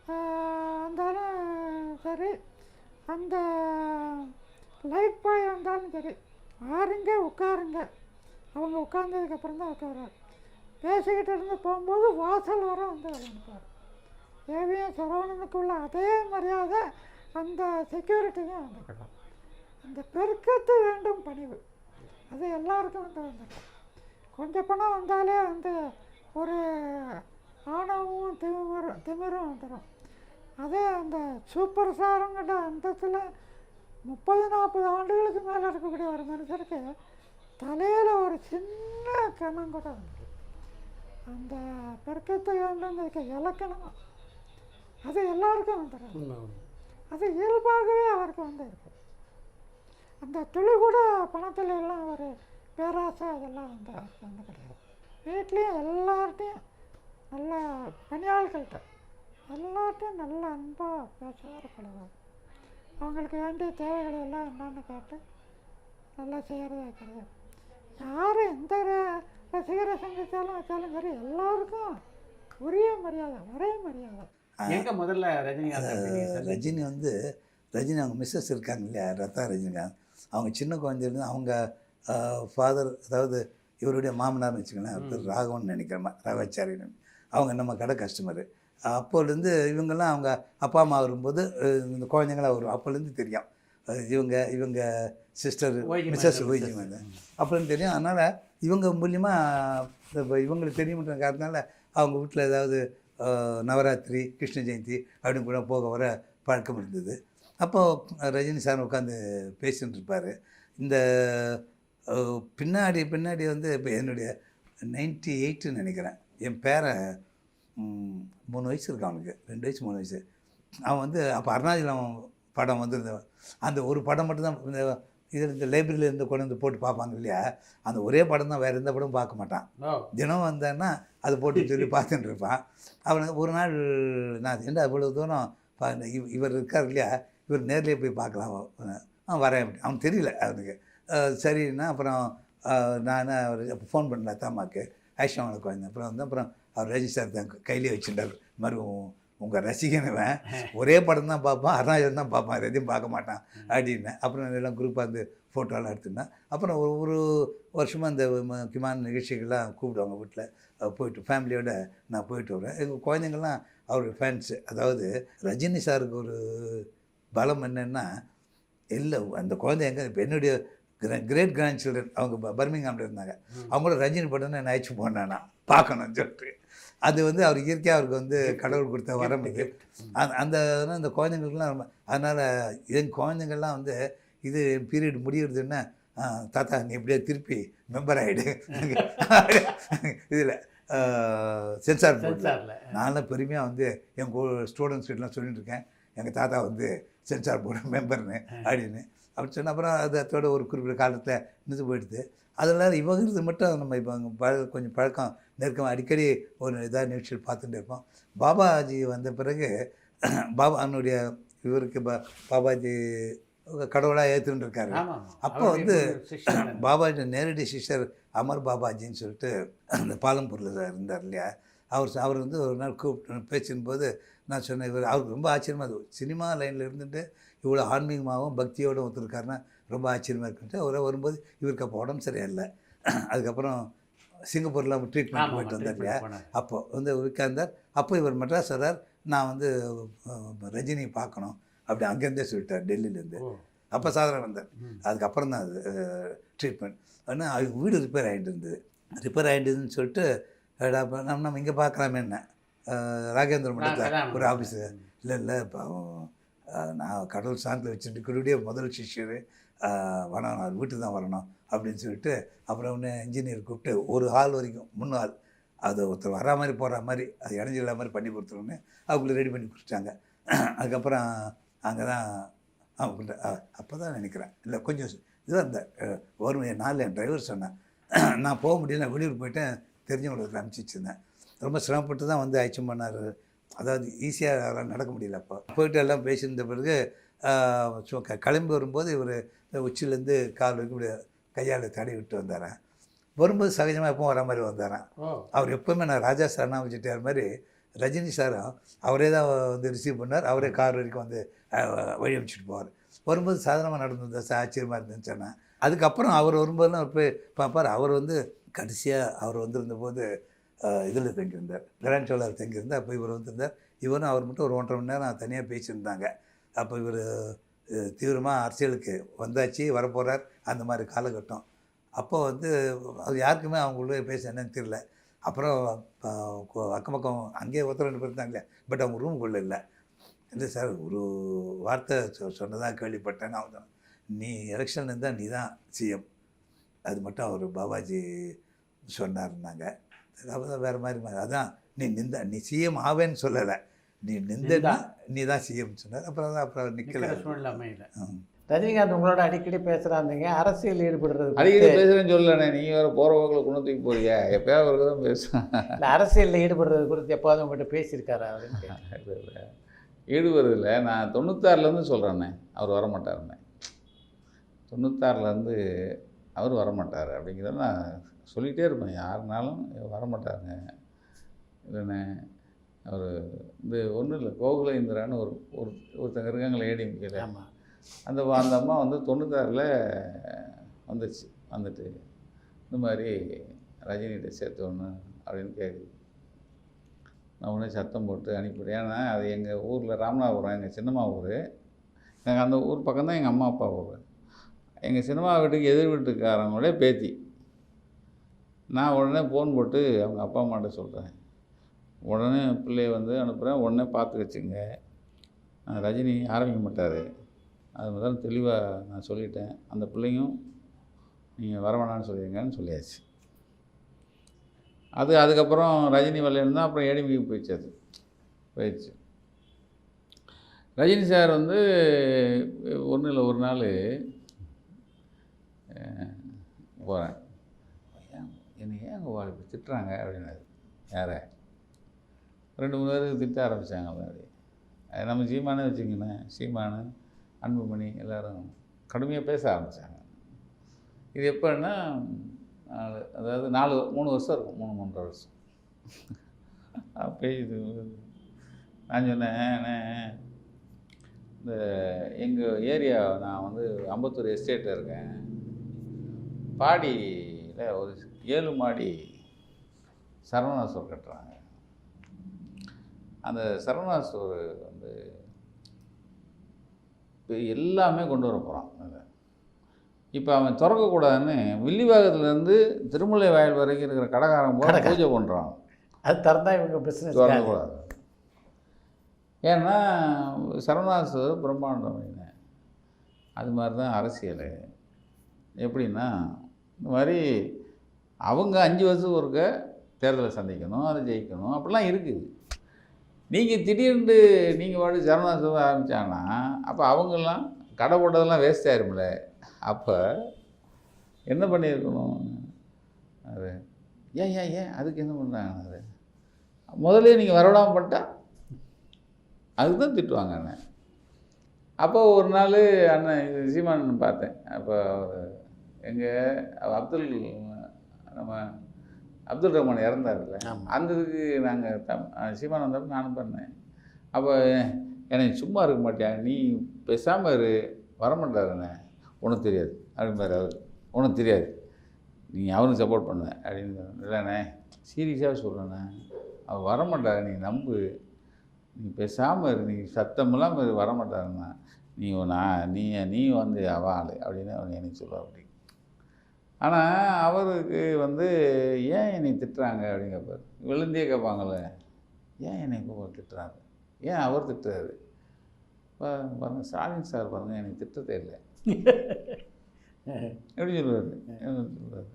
வந்தாலும் சரி, அந்த லைட் பாய் வந்தாலும் சரி, ஆறுங்க உட்காருங்க, அவங்க உட்கார்ந்ததுக்கப்புறம் தான் உட்காருவார். பேசிக்கிட்டு இருந்து போகும்போது வாசல் வர வந்து அனுப்புவார். ஏவிஎம் சரவணனுக்குள்ள அதே மரியாதை அந்த செக்யூரிட்டியும் வந்துக்கலாம். அந்த பெருக்கத்து வேண்டும் பணிவு, அது எல்லாருக்கும் வந்து வந்துடும். கொஞ்சம் பணம் வந்தாலே வந்து ஒரு ஆணவமும் திமிரும் வந்துடும். அதே அந்த சூப்பர் ஸ்டாருங்கிற அந்தத்தில் 30-40 ஆண்டுகளுக்கு மேலே இருக்கக்கூடிய ஒரு மனுஷருக்கு தலையில் ஒரு சின்ன கணம் கூட வந்துடும். அந்த பெருக்கத்தை வேண்டுங்கிறதுக்கு இலக்கணம் அது எல்லாருக்கும் வந்துடும். அது இயல்பாகவே அவருக்கு வந்து இருக்கும். அந்த துளி கூட பணத்தில் எல்லாம் ஒரு பேராசை அதெல்லாம் வந்து அவருக்கு வந்து கிடையாது. வீட்லேயும் எல்லார்ட்டையும் நல்ல பணியாள்கள்கிட்ட எல்லார்ட்டையும் நல்ல அன்பாக பேசுவார், பழகுவார். அவங்களுக்கு வேண்டிய தேவைகளை எல்லாம் என்னென்னு கேட்டு நல்லா செய்கிறதா கிடையாது. யார் எந்த ரசிகரை சந்தித்தாலும் வச்சாலும் சரி, எல்லாருக்கும் உரிய மரியாதை, ஒரே மரியாதை. எங்கே முதல்ல ரஜினி வந்து ரஜினி அவங்க மிஸ்ஸஸ் இருக்காங்க இல்லையா, ரத்தா ரஜினிகாந்த், அவங்க சின்ன குழந்தையிலேருந்து அவங்க ஃபாதர், அதாவது இவருடைய மாமனார்னு வச்சுக்கோங்களேன், பேர் ராகவன் நினைக்கிறேன், ராகாச்சாரியன், அவங்க நம்ம கடை கஸ்டமரு. அப்போலேருந்து இவங்கெல்லாம் அவங்க அப்பா அம்மா வரும்போது இந்த குழந்தைங்களாம் வரும், அப்போலேருந்து தெரியும் இவங்க சிஸ்டர் மிஸ்ஸஸ் ஓய்ஜி மேலே அப்படின்னு தெரியும். அதனால் இவங்க மூலியமாக இப்போ இவங்களுக்கு தெரியுன்ற காரணத்தினால அவங்க வீட்டில் ஏதாவது நவராத்திரி, கிருஷ்ண ஜெயந்தி அப்படின்னு கூட போக வர பழக்கம் இருந்தது. அப்போது ரஜினி சார் உட்காந்து பேசின்னு இருப்பார். இந்த பின்னாடி வந்து இப்போ என்னுடைய 98 நினைக்கிறேன், என் பேரன் 3 வயசு இருக்கு, அவனுக்கு 2 வயசு 3 வயசு. அவன் வந்து அப்போ அருணாச்சலம் படம் வந்துருந்தவன். அந்த ஒரு படம் மட்டும்தான் இந்த இதில் இந்த லைப்ரரியில் இருந்து கொண்டு வந்து போட்டு பார்ப்பாங்க இல்லையா, அந்த ஒரே படம் தான், வேறு எந்த படமும் பார்க்க மாட்டான். தினம் வந்தான்னா அது போட்டு சொல்லி பார்த்துட்டு இருப்பான். அவனுக்கு ஒரு நாள் நான் என்ன அவ்வளோ தூரம் இவர் இருக்கார் இல்லையா, இவர் நேர்லேயே போய் பார்க்கலாம், அவன் வரேன் அப்படி. அவனுக்கு தெரியல அவனுக்கு. சரின்னா அப்புறம் நான் அவர் ஃபோன் பண்ணல அத்தாம்மாவுக்கு, ஆயிஷா அவனுக்கு வந்தேன். அப்புறம் அவர் ரஜினி சார் தான் கையிலே வச்சுட்டார். மறுபடியும் உங்கள் ரசிகனுவன் ஒரே படம் தான் பார்ப்பான், அருணாச்சலம் தான் பார்ப்பான், எதையும் பார்க்க மாட்டான் அப்படின்னேன். அப்புறம் எல்லாம் குரூப்பாக வந்து ஃபோட்டோலாம் எடுத்துருந்தேன். அப்புறம் ஒரு வருஷமாக அந்த முக்கியமான நிகழ்ச்சிகள்லாம் கூப்பிடுவாங்க வீட்டில் போயிட்டு, ஃபேமிலியோடு நான் போயிட்டு வரேன். எங்கள் குழந்தைங்கள்லாம் அவருடைய ஃபேன்ஸு. அதாவது ரஜினி சாருக்கு ஒரு பலம் என்னென்னா, இல்லை அந்த குழந்தை எங்கே இப்போ என்னுடைய கிரேட் கிராண்ட் சில்ட்ரன் அவங்க பர்மிங்ஹாமில் இருந்தாங்க, அவங்களோட ரஜினி படம்னு என்ன அழைச்சி போனேன்னா பார்க்கணும்னு சொல்லிட்டு. அது வந்து அவருக்கு இயற்கையாக அவருக்கு வந்து கடவுள் கொடுத்த வரம் இது. அந்த குழந்தைங்களுக்குலாம் ரொம்ப, அதனால் என் குழந்தைங்கள்லாம் வந்து இது பீரியட் முடிகிறதுன்னா, தாத்தா நீ எப்படியே திருப்பி மெம்பர் ஆகிடு இதில் சென்சார் போர்டில். நான்லாம் பெருமையாக வந்து என் ஸ்டூடெண்ட்ஸ்கிட்டலாம் சொல்லிட்டு இருக்கேன், எங்கள் தாத்தா வந்து சென்சார் போர்டு மெம்பர்னு அப்படின்னு. அப்படி சொன்ன அப்புறம் அது அதோட ஒரு குறிப்பிட்ட காலத்தில் நின்று போயிடுது. அதில் இவங்கிறது மட்டும் நம்ம இப்போ கொஞ்சம் பழக்கம் நெருக்கம், அடிக்கடி ஒரு இதாக நிகழ்ச்சியில் பார்த்துட்டு இருப்போம். பாபாஜி வந்த பிறகு பாபானுடைய இவருக்கு பாபாஜி கடவுளாக ஏற்றுன்னு இருக்காரு. அப்போ வந்து பாபாஜி நேரடி சிஷ்யர் அமர் பாபாஜின்னு சொல்லிட்டு அந்த பாலம்பூரில் இருந்தார் இல்லையா, அவர் வந்து ஒரு நாள் கூப்பிட்டு பேசும்போது நான் சொன்னேன், இவர் அவருக்கு ரொம்ப ஆச்சரியமாக இருக்கும், சினிமா லைனில் இருந்துட்டு இவ்வளோ ஆன்மீகமாகவும் பக்தியோடு ஒருத்தருக்காருன்னா ரொம்ப ஆச்சரியமாக இருக்குன்ட்டு. அவரை வரும்போது இவருக்கு அப்போ உடம்பு சரியில்லை. அதுக்கப்புறம் சிங்கப்பூரில் ட்ரீட்மெண்ட் போயிட்டு வந்தார் இல்லையா, அப்போ வந்து உட்கார்ந்தார். அப்போ இவர் மெட்ராஸ் வர்றார், நான் வந்து ரஜினி பார்க்கணும் அப்படி அங்கேருந்தே சொல்லிட்டார், டெல்லியிலேருந்து. அப்போ சாதாரண வந்தார். அதுக்கப்புறம் தான் அது ட்ரீட்மெண்ட். ஆனால் அவங்க வீடு ரிப்பேர் ஆகிட்டு இருந்ததுன்னு சொல்லிட்டு நம்ம இங்கே பார்க்கலாமே என்ன ராகேந்திர மண்டலத்தில் ஒரு ஆஃபீஸு இல்லை இப்போ நான் கடவுள் சார்ந்து வச்சுட்டு குருடைய முதல் சிஷ்யர் வரணும், அது வீட்டுக்கு தான் வரணும் அப்படின்னு சொல்லிட்டு அப்புறம் ஒன்று இன்ஜினியர் கூப்பிட்டு ஒரு ஹால் வரைக்கும் 3 ஹால் அது ஒருத்தர் வரா மாதிரி போகிற மாதிரி அது இடைஞ்சல் இல்லாத மாதிரி பண்ணி கொடுத்துருன்னு அவங்கள ரெடி பண்ணி கொடுத்துட்டாங்க. அதுக்கப்புறம் அங்கே தான் அவங்க அப்போ தான் நினைக்கிறேன் இல்லை கொஞ்சம் இதுவாக இருந்த வரும் என் டிரைவர் சொன்னேன். நான் போக முடியல, வெளியூர் போயிட்டேன், தெரிஞ்சவங்களுக்கு அனுப்பிச்சி வச்சுருந்தேன். ரொம்ப சிரமப்பட்டு தான் வந்து அழைச்சும் பண்ணார். அதாவது ஈஸியாக நடக்க முடியல. அப்போ போயிட்டு எல்லாம் பேசியிருந்த பிறகு கிளம்பி வரும்போது இவர் உச்சிலேருந்து கால் வரைக்கும் இப்படி கையால் தடவி விட்டு வந்தாரேன். வரும்போது சகஜமாக எப்பவும் வர மாதிரி வந்தாரேன். அவர் எப்போவுமே நான் ராஜா சார்னா வச்சுட்டார் மாதிரி ரஜினி சாரும் அவரே தான் வந்து ரிசீவ் பண்ணார். அவரே கார் வரைக்கும் வந்து வழி அமைச்சிட்டு போவார். வரும்போது சாதாரணமாக நடந்து சார் ஆச்சரியமாக இருந்துன்னு சொன்னேன். அதுக்கப்புறம் அவர் வரும்போதுலாம் அவர் போய் பார்ப்பார். அவர் வந்து கடைசியாக அவர் வந்திருந்தபோது இதில் தங்கியிருந்தார், கிராண்ட் சோலார் தங்கியிருந்தார். அப்போ இவர் வந்திருந்தார். இவரும் அவர் மட்டும் ஒரு 1.5 மணி நேரம் தனியாக பேசியிருந்தாங்க. அப்போ இவர் தீவிரமாக அரசியலுக்கு வந்தாச்சு, வரப்போகிறார், அந்த மாதிரி காலகட்டம். அப்போ வந்து அது யாருக்குமே அவங்களுடைய பேச என்னன்னு தெரியல. அப்புறம் அக்கம் பக்கம் அங்கேயே ஒருத்தர் 2 பேர் இருந்தாங்களே, பட் அவங்க ரூமுக்குள்ளே இல்லை. இல்லை சார் ஒரு வார்த்தை சொன்னதாக கேள்விப்பட்டேன். நான் சொன்னேன், நீ எலெக்ஷன் இருந்தால் நீ தான் சிஎம், அது மட்டும் அவர் பாபாஜி சொன்னார்னாங்க. அப்போ வேறு மாதிரி அதான் நீ சிஎம் ஆவேன்னு சொல்லலை, நீ நின்றா நீ தான் சிஎம் சொன்னார். அப்புறம் நிற்கல. ரஜினிகாந்த் உங்களோட அடிக்கடி பேசுகிறாங்க, அரசியல் ஈடுபடுறது அடிக்கடி பேசுகிறேன்னு சொல்லலை. நீங்கள் வேறு போகிற போக்கில் கொண்டு தூக்கி போறீங்க, எப்போயாவது ஒரு தான் பேசுவேன். இல்லை அரசியலில் ஈடுபடுறது குறித்து எப்போதும் உங்கள்கிட்ட பேசியிருக்காரா அப்படின்னு? இல்லை ஈடுபடுறதில்லை. நான் 96லேருந்து சொல்கிறேன்னே அவர் வரமாட்டாருன்னே. 96லேருந்து அவர் வரமாட்டார் அப்படிங்கிறத நான் சொல்லிகிட்டே இருப்பேன். யாருனாலும் வரமாட்டாருங்க இல்லைண்ணே. அவர் இந்த ஒன்றும் இல்லை, கோகுல இந்திரான்னு ஒருத்தங்க இருக்காங்களே ஏடிஎம்கேல. அந்த அம்மா வந்து 96ல் வந்துச்சு. வந்துட்டு இந்த மாதிரி ரஜினிகிட்ட சேர்த்து ஒன்று அப்படின்னு கேட்குது. நான் உடனே சத்தம் போட்டு அனுப்பிவிட்டேன். ஏன்னா அது எங்கள் ஊரில் ராமநாதபுரம், எங்கள் சின்னம்மா ஊர். எனக்கு அந்த ஊர் பக்கம் தான் எங்கள் அம்மா அப்பா ஊர். எங்கள் சினிமா வீட்டுக்கு எதிர் வீட்டுக்காரங்களே பேத்தி. நான் உடனே ஃபோன் போட்டு அவங்க அப்பா அம்மாட்ட சொல்கிறேன். உடனே பிள்ளைய வந்து அனுப்புகிறேன், உடனே பார்த்து வச்சுங்க, ரஜினி ஆரம்பிக்க மாட்டார், அது முதல்ல தெளிவாக நான் சொல்லிட்டேன். அந்த பிள்ளையும் நீங்கள் வர வேணான்னு சொல்லிடுங்கன்னு சொல்லியாச்சு. அதுக்கப்புறம் ரஜினி வரலன்னு தான் அப்புறம் ஏடிஎம்கேக்கு போயிடுச்சு. ரஜினி சார் வந்து ஒன்றும் இல்லை, ஒரு நாள் போகிறேன், என்னை ஏன் இப்படி திட்டுறாங்க அப்படின்னாரு. யாரை 2-3 பேருக்கு திட்ட ஆரம்பித்தாங்க. அப்படி நம்ம சீமானே வச்சுக்கிங்கண்ணே, சீமானு அன்புமணி எல்லோரும் கடுமையாக பேச ஆரம்பித்தாங்க. இது எப்போன்னா அதாவது 3 வருஷம் இருக்கும், 3-3.5 வருஷம். அப்போ இது நான் சொன்னேன், இந்த எங்கள் ஏரியா நான் வந்து அம்பத்தூர் எஸ்டேட்டில் இருக்கேன், பாடியில் ஒரு 7 மாடி சரவணா ஸ்டோர் கட்டுறாங்க. அந்த சரவணா ஸ்டோர் வந்து இப்போ எல்லாமே கொண்டு வர போகிறான். இப்போ அவன் திறக்கக்கூடாதுன்னு வில்லிவாகத்துலேருந்து திருமலை வயல் வரைக்கும் இருக்கிற கடைக்காரன் போல பூஜை பண்ணுறான். அது திறந்தா இவங்க பிஸ்னஸ் திறக்கக்கூடாது. ஏன்னா சரவணா ஸ்டோர் பிரம்மாண்டம். அது மாதிரி தான் அரசியல். எப்படின்னா இந்த மாதிரி அவங்க 5 வருஷத்துக்கு ஒருக்க தேர்தலை சந்திக்கணும், அதை ஜெயிக்கணும், அப்படிலாம் இருக்குது. நீங்கள் திடீர்னு நீங்கள் பாட்டு சரணாசிரமம் ஆரம்பித்தாங்கன்னா அப்போ அவங்கெல்லாம் கடை போட்டதெல்லாம் வேஸ்ட் ஆயிரும்ல. அப்போ என்ன பண்ணியிருக்கணும்? அது ஏன் அதுக்கு என்ன பண்ணுறாங்க? அது முதல்ல நீங்கள் வரவிடாமல் பண்ணிட்டா அதுக்கு தான் திட்டுவாங்க அண்ணன். அப்போ ஒரு நாள் அண்ணன் சீமானன் பார்த்தேன். அப்போ எங்கள் நம்ம அப்துல் ரஹ்மான் இறந்தார்ல, அந்த இதுக்கு நாங்கள் சீமான் வந்தப்போ நானும் பண்ணேன். அப்போ எனக்கு சும்மா இருக்க மாட்டியா, நீ பேசாமல் இரு, வரமாட்டாருண்ணே, உனக்கு தெரியாது அப்படின்பாரு. அவர் உனக்கு தெரியாது, நீ அவனுக்கு சப்போர்ட் பண்ணுவேன் அப்படின்னு. இல்லைண்ணே சீரியஸாக சொல்கிறேண்ணே, அவர் வரமாட்டார், நீ நம்பு, நீ பேசாமல் இரு, நீ சத்தமெல்லாம் வரமாட்டாருண்ணா, நீ வந்து அவாள் அப்படின்னு அவன் எனக்கு சொல்லுவா. அப்படி ஆனால் அவருக்கு வந்து ஏன் என்னை திட்டுறாங்க அப்படின்னு கேட்பார். விழுந்தே கேட்பாங்களே, ஏன் என்னை திட்டுறாங்க, ஏன் அவர் திட்டுறாரு, பாருங்க ஸ்டாலின் சார் பாருங்கள் எனக்கு திட்டத்தே இல்லை எப்படி சொல்லுவார்.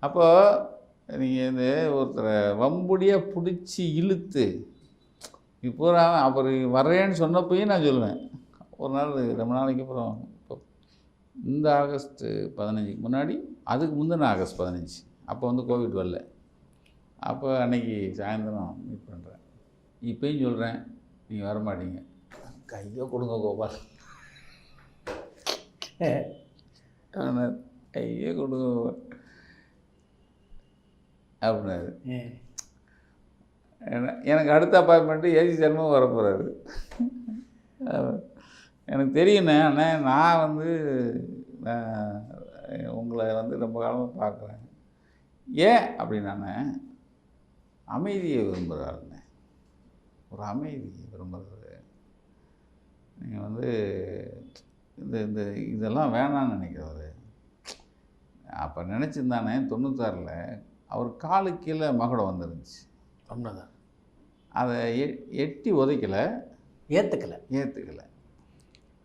அப்போது நீங்கள் இந்த ஒருத்தரை வம்புடியாக பிடிச்சி இழுத்து இப்போ அவர் வர்றேன்னு சொன்னப்பையும் நான் சொல்லுவேன். ஒரு நாள் ரொம்ப நாளைக்கு அப்புறம் இப்போ இந்த ஆகஸ்ட் 15க்கு முன்னாடி அதுக்கு முந்தின ஆகஸ்ட் 15 அப்போ வந்து கோவிட் வரல. அப்போ அன்னைக்கு சாயந்தரம் மீட் பண்ணுறேன். இப்போயும் சொல்கிறேன், நீங்கள் வரமாட்டீங்க, கையை கொடுங்க கோபால் கையை கொடுங்க அப்படின்னாரு. எனக்கு அடுத்த அப்பாயின்மெண்ட்டு ஏசி சர்மா வர போகிறாரு. எனக்கு தெரியுண்ணே, அண்ணே நான் வந்து உங்களை வந்து ரொம்ப காலமாக பார்க்குறேன். ஏன் அப்படின்னாண்ணே அமைதியை விரும்புகிறாருண்ணே, ஒரு அமைதியை விரும்புகிறது. நீங்கள் வந்து இந்த இந்த இதெல்லாம் வேணான்னு நினைக்கிறவர். அப்போ நினச்சிருந்தானே 96ல் அவர் காலு கீழே மகுடம் வந்துருந்துச்சு. உண்மைதான். அதை எட்டி உதைக்கலை, ஏற்றுக்கலை.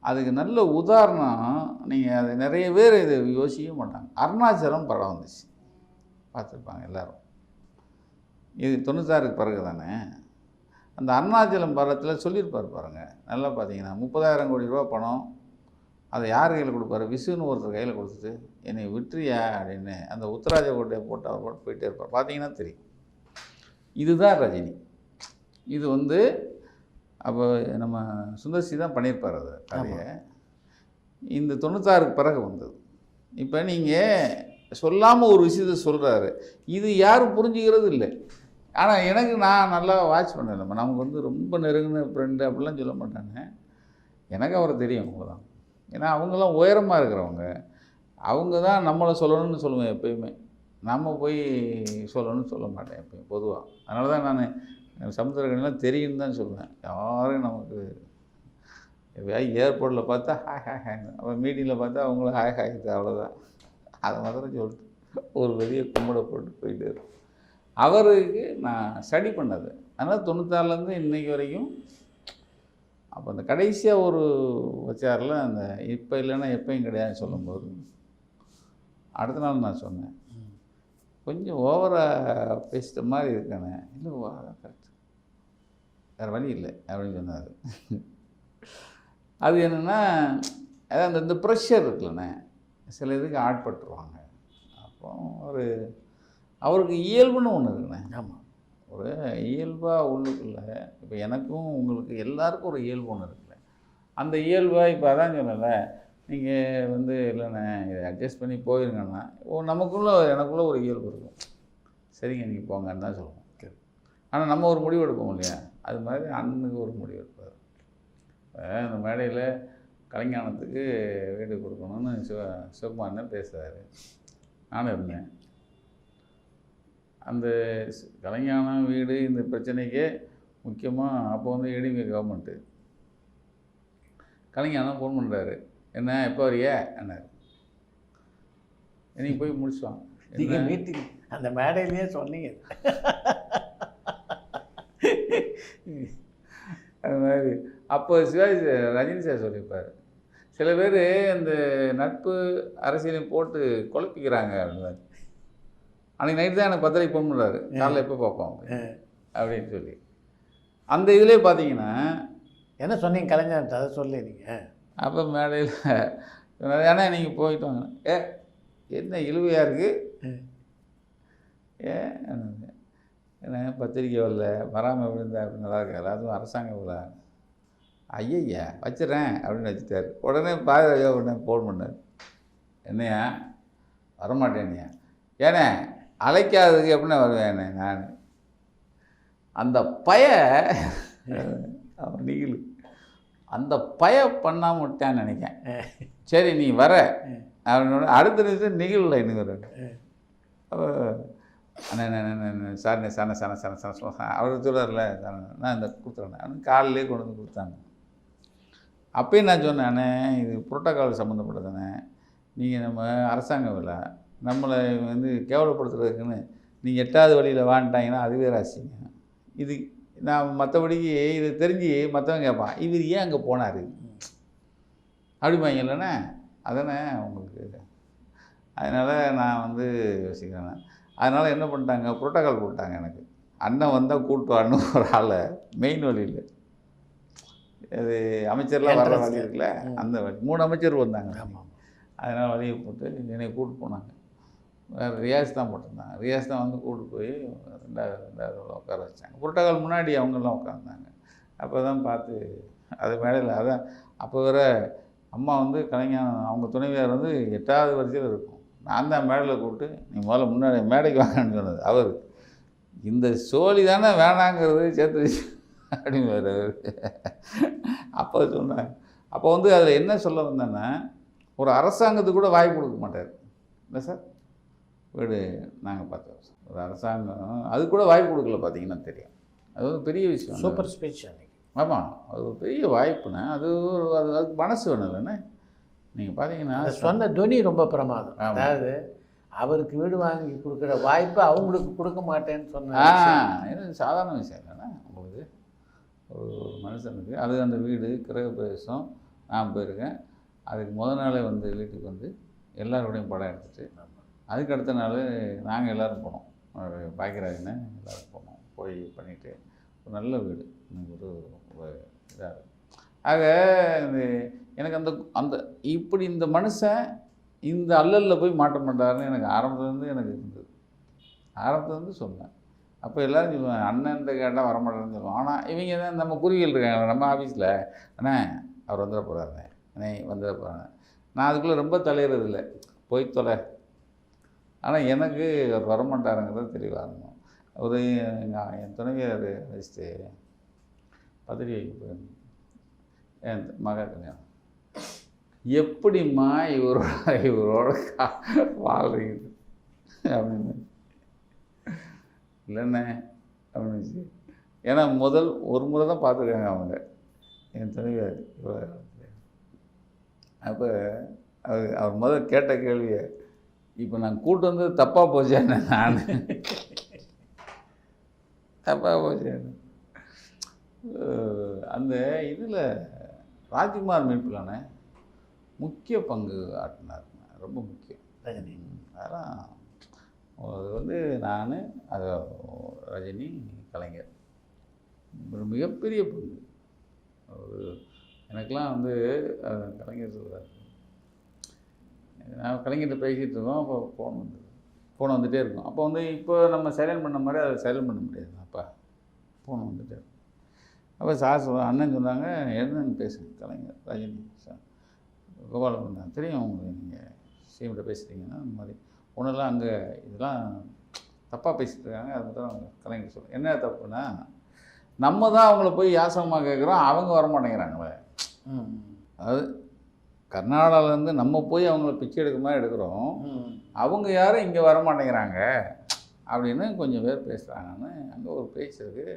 அதுக்கு நல்ல உதாரணம், நீங்கள் அது நிறைய பேர் இது யோசிக்க மாட்டாங்க. அருணாச்சலம் படம் வந்துச்சு, பார்த்துருப்பாங்க எல்லோரும். இது 96க்கு பிறகு தானே. அந்த அருணாச்சலம் படத்தில் சொல்லியிருப்பார் பாருங்கள், நல்லா பார்த்தீங்கன்னா 30,000 கோடி ரூபா பணம் அதை யார் கையில் கொடுப்பாரு, விசுன்னு ஒருத்தர் கையில் கொடுத்துட்டு என்னை விட்டுறியா அப்படின்னு அந்த உத்தராஜ கோட்டையை போட்டு அவர் போட்டு போயிட்டே இருப்பார். பார்த்தீங்கன்னா தெரியும். இதுதான் ரஜினி. இது வந்து அப்போ நம்ம சுந்தர்சி தான் பண்ணியிருப்பார் அது கதையை. இந்த 96க்கு பிறகு வந்தது. இப்போ நீங்கள் சொல்லாமல் ஒரு விஷயத்தை சொல்கிறாரு, இது யாரும் புரிஞ்சுக்கிறது இல்லை. ஆனால் எனக்கு நான் நல்லா வாட்ச் பண்ணலை. நமக்கு வந்து ரொம்ப நெருங்கின ஃப்ரெண்டு அப்படிலாம் சொல்ல மாட்டாங்க. எனக்கு அவரை தெரியும், அவங்க தான். ஏன்னா அவங்களாம் உயரமாக இருக்கிறவங்க, அவங்க தான் நம்மளை சொல்லணும்னு சொல்லுவேன் எப்பயுமே. நம்ம போய் சொல்லணும்னு சொல்ல மாட்டேன் எப்பயும் பொதுவாக. அதனால தான் நான் சமுத்திரக்கணிலாம் தெரியும்னு தான் சொல்லுவேன். யாரும் நமக்கு ஏர்போர்ட்டில் பார்த்தா ஹாய் ஹாய் ஹாய், அப்புறம் மீட்டிங்கில் பார்த்தா அவங்களும் ஹாய் ஹாய்து, அவ்வளோதான். அதை மாத்திரம் சொல்லிட்டு ஒரு பெரிய கும்பிட போட்டு போயிட்டு இருக்கும். அவருக்கு நான் ஸ்டடி பண்ணது. அதனால் 96லேருந்து இன்றைக்கி வரைக்கும். அப்போ அந்த கடைசியாக ஒரு வச்சாரில் அந்த இப்போ இல்லைன்னா எப்பயும் கிடையாதுன்னு சொல்லும்போது அடுத்த நாள் நான் சொன்னேன், கொஞ்சம் ஓவராக பேசிட்ட மாதிரி இருக்கானே. இல்லை கரெக்ட், வேறு வழி இல்லை அப்படின்னு சொன்னார். அது என்னென்னா, அதான் இந்த ப்ரெஷர் இருக்குல்லண்ணே, சில இதுக்கு ஆட்பட்டுருவாங்க. அப்போ அவருக்கு இயல்புன்னு ஒன்று இருக்குண்ணே. ஆமாம், ஒரு இயல்பாக உள்ளுக்குள்ள இப்போ எனக்கும் உங்களுக்கு எல்லாருக்கும் ஒரு இயல்பு ஒன்று இருக்குல்ல. அந்த இயல்பாக இப்போ அதான் சொன்னல, நீங்கள் வந்து இல்லைண்ணே இதை அட்ஜஸ்ட் பண்ணி போயிருங்கன்னா எனக்குள்ளே ஒரு இயல்பு இருக்கும். சரிங்க நீங்கள் போங்கன்னு தான் சொல்லுவோம். ஆனால் நம்ம ஒரு முடிவு எடுப்போம் இல்லையா, அது மாதிரி அண்ணனுக்கு ஒரு முடிவு எடுப்பார். இந்த மேடையில் கலைஞானத்துக்கு வீடு கொடுக்கணும்னு சிவகுமார் பேசுகிறாரு. நானும் இருந்தேன். அந்த கலைஞானம் வீடு இந்த பிரச்சனைக்கே முக்கியமாக அப்போ வந்து ஏடிஎம்கே கவர்மெண்ட்டு. கலைஞானம் ஃபோன் பண்ணுறாரு, என்ன எப்போ வரைய என்னார், இன்னைக்கு போய் முடிச்சுவாங்க. நீங்கள் மீட்டிங் அந்த மேடையிலேயே சொன்னீங்க. அது மாதிரி அப்போ சிவாஜி ரஜினி சார் சொல்லியிருப்பார், சில பேர் இந்த நட்பு அரசியலையும் போட்டு குழப்பிக்கிறாங்க அப்படின்னு. அன்றைக்கி நைட்டு தான் எனக்கு 10:30 ஃபோன் பண்ணுறாரு, காலையில் எப்போ பார்ப்போம் அப்படின்னு சொல்லி. அந்த இதிலே பார்த்தீங்கன்னா என்ன சொன்னீங்க கலைஞர், அதை சொல்லி நீங்கள் அப்போ மேடையில் ஏன்னா நீங்கள் போயிட்டு வாங்க, என்ன இழுவையாக இருக்குது, என்ன பத்திரிக்கை வரல வராமல் எப்படி இருந்தா அப்படி நல்லா இருக்காரு, அதுவும் அரசாங்கம் இவ்வளோ ஐயா வச்சிடறேன் அப்படின்னு வச்சுட்டார். உடனே பாரதிராஜா உடனே ஃபோன் பண்ணார், என்னையா வரமாட்டேன்யா, ஏண்ணே அழைக்காததுக்கு எப்படின்னா வருவேன் நான். அந்த அவன் நீள் அந்த பண்ணாமல் விட்டான்னு நினைக்கேன். சரி நீ வர அவனோட அடுத்த நிமிஷம் நிகழ்வில் இன்னும் வர சார் அவர் சொல்கிறார்ல நான் இந்த கொடுத்துறேன் அவனுக்கு காலையிலே கொண்டு வந்து கொடுத்தாங்க. அப்பயும் நான் சொன்னேன், அண்ணே இது புரோட்டோக்கால் சம்மந்தப்பட்டதானே, நீங்கள் நம்ம அரசாங்கம் இல்லை நம்மளை வந்து கேவலப்படுத்துறதுக்குன்னு நீங்கள் 8வது வழியில் வாங்கிட்டாங்கன்னா அதுவே ராசிங்க. இது நான் மற்றபடிக்கு இது தெரிஞ்சு மற்றவங்க கேட்பான், இவர் ஏன் அங்கே போனார் அப்படிம்பாங்க இல்லைண்ணே. அதானே உங்களுக்கு. அதனால் நான் வந்து யோசிக்கிறேன். அதனால் என்ன பண்ணிட்டாங்க, புரோட்டோக்கால் போட்டாங்க எனக்கு. அண்ணன் வந்தால் கூப்பிட்டு வரணும் ஒரு ஆளை மெயின் வழியில். அது அமைச்சர்லாம் வர வழி இருக்குல்ல, அந்த வழி 3 அமைச்சர் வந்தாங்க. அதனால் வழியை போட்டு என்னை கூப்பிட்டு போனாங்க. வேறு ரியாஸ் தான் போட்டிருந்தாங்க. ரியாஸ் தான் வந்து கூப்பிட்டு போய் 2வது உட்கார வச்சாங்க. புரோட்டோக்கால் முன்னாடி அவங்கெல்லாம் உட்காந்தாங்க. அப்போ தான் பார்த்து அது மேடையில் அதான் அப்போ வேறு அம்மா வந்து கலைஞர் அவங்க துணைவியார் வந்து 8வது வரிசையில் இருக்கும். நான் தான் மேடையில் கூப்பிட்டு நீ முதல்ல முன்னாடி மேடைக்கு வாங்கன்னு சொன்னது. அவர் இந்த சோழி தானே வேணாங்கிறது சேர்த்து வச்சு அப்படின்னு வேறு அப்போ சொன்னாங்க. அப்போ வந்து அதில் என்ன சொல்ல வந்தேன்னா, ஒரு அரசாங்கத்துக்கு கூட வாய்ப்பு கொடுக்க மாட்டார் இல்லை சார். வீடு நாங்கள் பார்த்தோம். ஒரு அரசாங்கம் அது கூட வாய்ப்பு கொடுக்கல, பார்த்தீங்கன்னா தெரியும். அது ஒரு பெரிய விஷயம். சூப்பர் ஸ்பீச் அன்றைக்கி. ஆமாம், அது ஒரு பெரிய வாய்ப்புண்ணே. அது அதுக்கு மனசு வேணும் இல்லைண்ணே. நீங்கள் பார்த்தீங்கன்னா சொன்ன துணி ரொம்ப பிரமாதம். அதாவது அவருக்கு வீடு வாங்கி கொடுக்குற வாய்ப்பு அவங்களுக்கு கொடுக்க மாட்டேன்னு சொன்னால் இது சாதாரண விஷயம் இல்லைண்ணே. உங்களுக்கு ஒரு மனுஷனுக்கு அது அந்த வீடு கிரகப்பிரவேசம் நான் போயிருக்கேன். அதுக்கு முதல் நாளே வந்து வீட்டுக்கு வந்து எல்லாரோடையும் படம் எடுத்துகிட்டு, அதுக்கு அடுத்த நாள் நாங்கள் எல்லோரும் போனோம். பாக்கியராஜனை எல்லோரும் போனோம். போய் பண்ணிவிட்டு ஒரு நல்ல வீடு எனக்கு ஒரு இதாக இருக்கும். ஆக எனக்கு அந்த அந்த இப்படி இந்த மனுஷன் இந்த அல்லலில் போய் மாட்ட மாட்டாருன்னு எனக்கு ஆரம்பத்துலேருந்து எனக்கு இருந்தது. ஆரம்பத்துலேருந்து சொன்னேன். அப்போ எல்லோரும் சொல்லுவாங்க அண்ணன் கேட்டால் வரமாட்டேன்னு சொல்லுவாங்க. ஆனால் இவங்க தான் நம்ம குருவிகள் இருக்காங்க நம்ம ஆஃபீஸில், அண்ணே அவர் வந்துட போகிறாருண்ணே, அண்ணே வந்துட போகிறாங்க. நான் அதுக்குள்ளே ரொம்ப தலையிறது இல்லை, போய் தொலை. ஆனால் எனக்கு அவர் வரமாட்டாருங்கிறத தெளிவாக இருந்தோம். ஒரு என் துணைவியார் வச்சுட்டு பத்திரிகைக்கு போயிருந்தோம். என் மகா கல்யாணம். எப்படிம்மா இவரோட வாழ்றீங்க அப்படின்னு இல்லைண்ணே அப்படின்னு. ஏன்னா ஒரு முறை தான் பார்த்துருக்காங்க அவங்க என் துணைவியார். அப்போ அவர் முதல் கேட்ட கேள்வியை, இப்போ நான் கூட்டு வந்து தப்பாக போச்சேன்னு நான் தப்பாக போச்சேன்னு அந்த இதில் ராஜ்குமார் மீட்பிலான முக்கிய பங்கு ஆட்டினார். ரொம்ப முக்கியம் ரஜினி. அதெல்லாம் அது வந்து நான் அது ரஜினி கலைஞர் ஒரு மிகப்பெரிய பங்கு. ஒரு எனக்கெலாம் வந்து கலைஞர் சொல்கிறார், நான் கலைஞர்கிட்ட பேசிகிட்டு இருக்கோம். அப்போ ஃபோன் வந்துகிட்டே இருக்கும். அப்போ வந்து இப்போ நம்ம சைலண்ட் பண்ண மாதிரி அதை சைலண்ட் பண்ண முடியாது. அப்போ ஃபோன் வந்துகிட்டே இருக்கும். அப்போ சார் அண்ணன் சொன்னாங்க, என்னன்னு பேசுங்க கலைஞர் ரஜினி சார் கோபாலம் பண்ணாங்க. தெரியும் உங்களுக்கு, நீங்கள் சிஎம்கிட்ட பேசுகிறீங்கன்னா அந்த மாதிரி ஒன்றெல்லாம் அங்கே இதெல்லாம் தப்பாக பேசிகிட்டு இருக்காங்க. அது மட்டும் அவங்க கலைஞர் சொல்லுங்கள். என்ன தப்புன்னா, நம்ம தான் அவங்கள போய் யாசகமாக கேட்குறோம், அவங்க வரமாட்டேங்கிறாங்களே. அதாவது கர்நாடகாவிலேருந்து நம்ம போய் அவங்கள பிச்சை எடுக்க மாதிரி எடுக்கிறோம், அவங்க யாரும் இங்கே வரமாட்டேங்கிறாங்க அப்படின்னு கொஞ்சம் பேர் பேசுகிறாங்கன்னு அங்கே ஒரு பேச்சு இருக்குது.